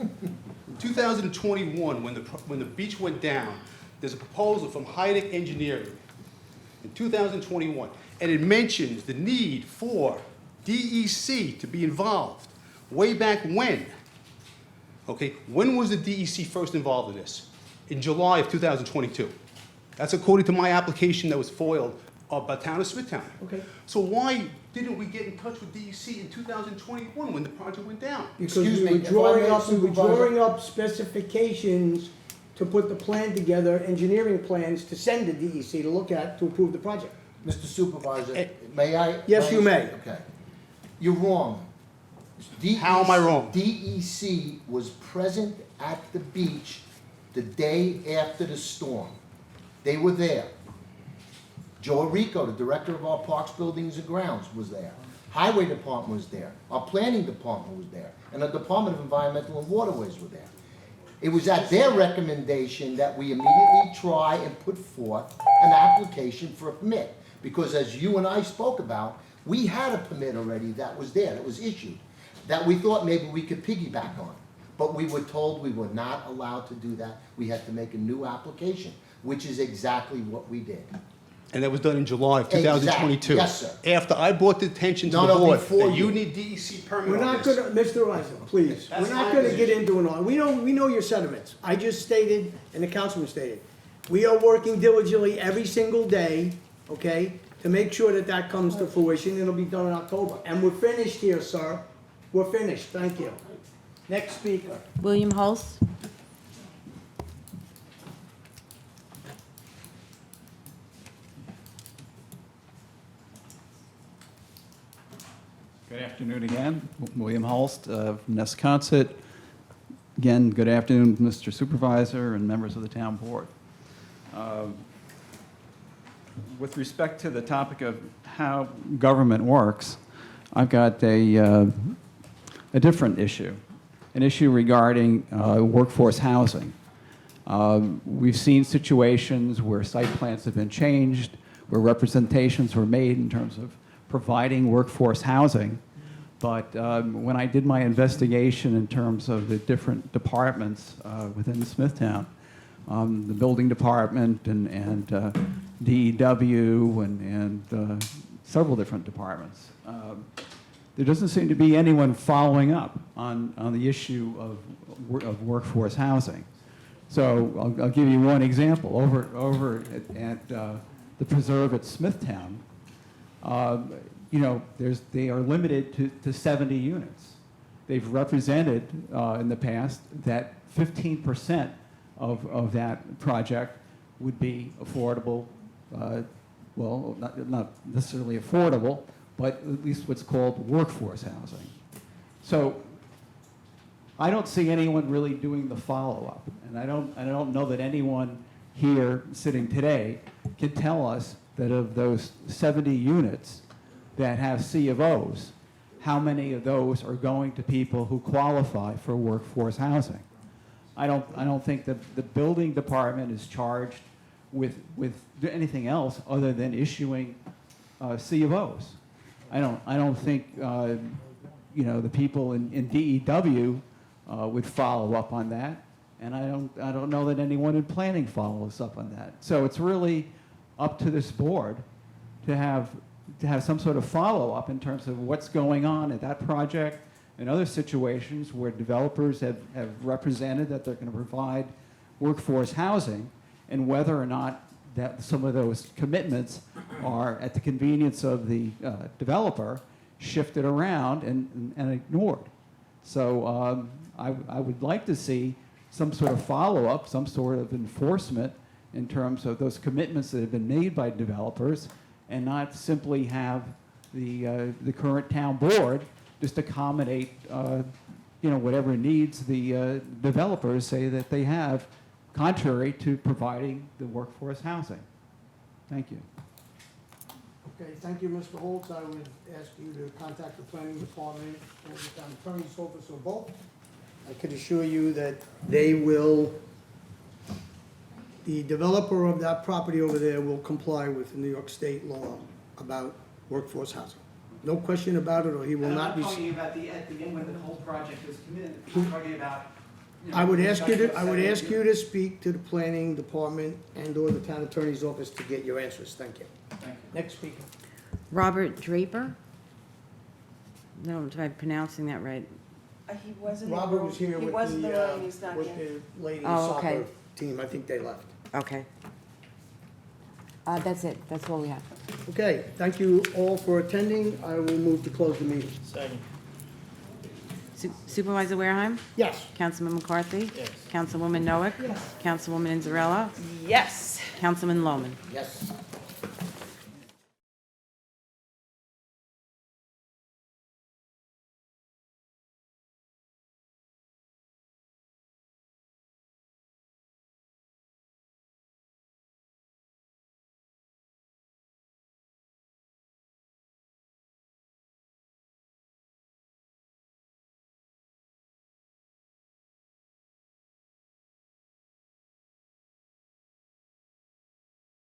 Speaker 15: In 2021, when the beach went down, there's a proposal from Heideck Engineering in 2021, and it mentions the need for DEC to be involved way back when. Okay, when was the DEC first involved in this? In July of 2022. That's according to my application that was foiled by Town of Smithtown.
Speaker 1: Okay.
Speaker 15: So why didn't we get in touch with DEC in 2021 when the project went down?
Speaker 1: Because
Speaker 13: Excuse
Speaker 1: we
Speaker 13: me,
Speaker 1: were
Speaker 13: if I
Speaker 1: drawing
Speaker 13: may,
Speaker 1: up, we were
Speaker 13: Supervisor.
Speaker 1: drawing up specifications to put the plan together, engineering plans to send to DEC to look at to approve the project.
Speaker 13: Mr. Supervisor, may I?
Speaker 1: Yes, you may.
Speaker 13: Okay. You're wrong.
Speaker 15: How am I wrong?
Speaker 13: DEC was present at the beach the day after the storm. They were there. Joe Rico, the director of our Parks, Buildings and Grounds, was there. Highway Department was there. Our Planning Department was there. And the Department of Environmental and Waterways were there. It was at their recommendation that we immediately try and put forth an application for a permit. Because as you and I spoke about, we had a permit already that was there, that was issued, that we thought maybe we could piggyback on. But we were told we were not allowed to do that. We had to make a new application, which is exactly what we did.
Speaker 15: And that was done in July of 2022.
Speaker 13: Yes, sir.
Speaker 15: After I brought the attention to
Speaker 13: No,
Speaker 15: the
Speaker 13: no,
Speaker 15: board
Speaker 13: before
Speaker 15: that you
Speaker 13: you.
Speaker 15: need DEC permit
Speaker 1: We're
Speaker 15: on
Speaker 1: not
Speaker 15: this.
Speaker 1: gonna, Mr. Reiser, please,
Speaker 15: That's
Speaker 1: we're not
Speaker 15: my
Speaker 1: gonna get
Speaker 15: position.
Speaker 1: into it all. We know your sentiments. I just stated, and the councilman stated, we are working diligently every single day, okay, to make sure that that comes to fruition. It'll be done in October. And we're finished here, sir. We're finished. Thank you. Next speaker.
Speaker 2: William Hulse.
Speaker 14: Good afternoon again. William Holst of Nesconsett. Again, good afternoon, Mr. Supervisor and members of the town board. With respect to the topic of how government works, I've got a different issue, an issue regarding workforce housing. We've seen situations where site plans have been changed, where representations were made in terms of providing workforce housing. But when I did my investigation in terms of the different departments within Smithtown, the building department and DEW and several different departments, there doesn't seem to be anyone following up on the issue of workforce housing. So I'll give you one example. Over at the preserve at Smithtown, you know, they are limited to 70 units. They've represented in the past that 15% of that project would be affordable, well, not necessarily affordable, but at least what's called workforce housing. So I don't see anyone really doing the follow-up, and I don't know that anyone here sitting today can tell us that of those 70 units that have C of Os, how many of those are going to people who qualify for workforce housing. I don't think that the building department is charged with anything else other than issuing C of Os. I don't think you know, the people in DEW would follow up on that, and I don't know that anyone in planning follows up on that. So it's really up to this board to have some sort of follow-up in terms of what's going on at that project and other situations where developers have represented that they're going to provide workforce housing, and whether or not that some of those commitments are, at the convenience of the developer, shifted around and ignored. So I would like to see some sort of follow-up, some sort of enforcement in terms of those commitments that have been made by developers, and not simply have the current town board just accommodate you know, whatever needs the developers say that they have, contrary to providing the workforce housing. Thank you.
Speaker 1: Okay, thank you, Mr. Holtz. I would ask you to contact the planning department or the town attorney's office or both. I could assure you that they will, the developer of that property over there will comply with the New York State law about workforce housing. No question about it, or he will not be.
Speaker 7: I'm not talking about at the end when the whole project is committed. I'm talking about.
Speaker 1: I would ask you to speak to the planning department and or the town attorney's office to get your answers. Thank you.
Speaker 14: Thank you.
Speaker 1: Next speaker.
Speaker 2: Robert Draper. No, am I pronouncing that right?
Speaker 8: He wasn't.
Speaker 1: Robert was here
Speaker 8: He
Speaker 1: with
Speaker 8: wasn't
Speaker 1: the,
Speaker 8: early, he's not
Speaker 1: with
Speaker 8: here.
Speaker 1: the ladies
Speaker 2: Oh, okay.
Speaker 1: soccer team. I think they left.
Speaker 2: Okay. That's it. That's all we have.
Speaker 1: Okay, thank you all for attending. I will move to close the meeting.
Speaker 2: Supervisor Wareheim?
Speaker 1: Yes.
Speaker 2: Councilman McCarthy? Yes. Councilwoman Noack?
Speaker 8: Yes.
Speaker 2: Councilwoman Inzarella?
Speaker 8: Yes.
Speaker 2: Councilman Lohman?
Speaker 1: Yes.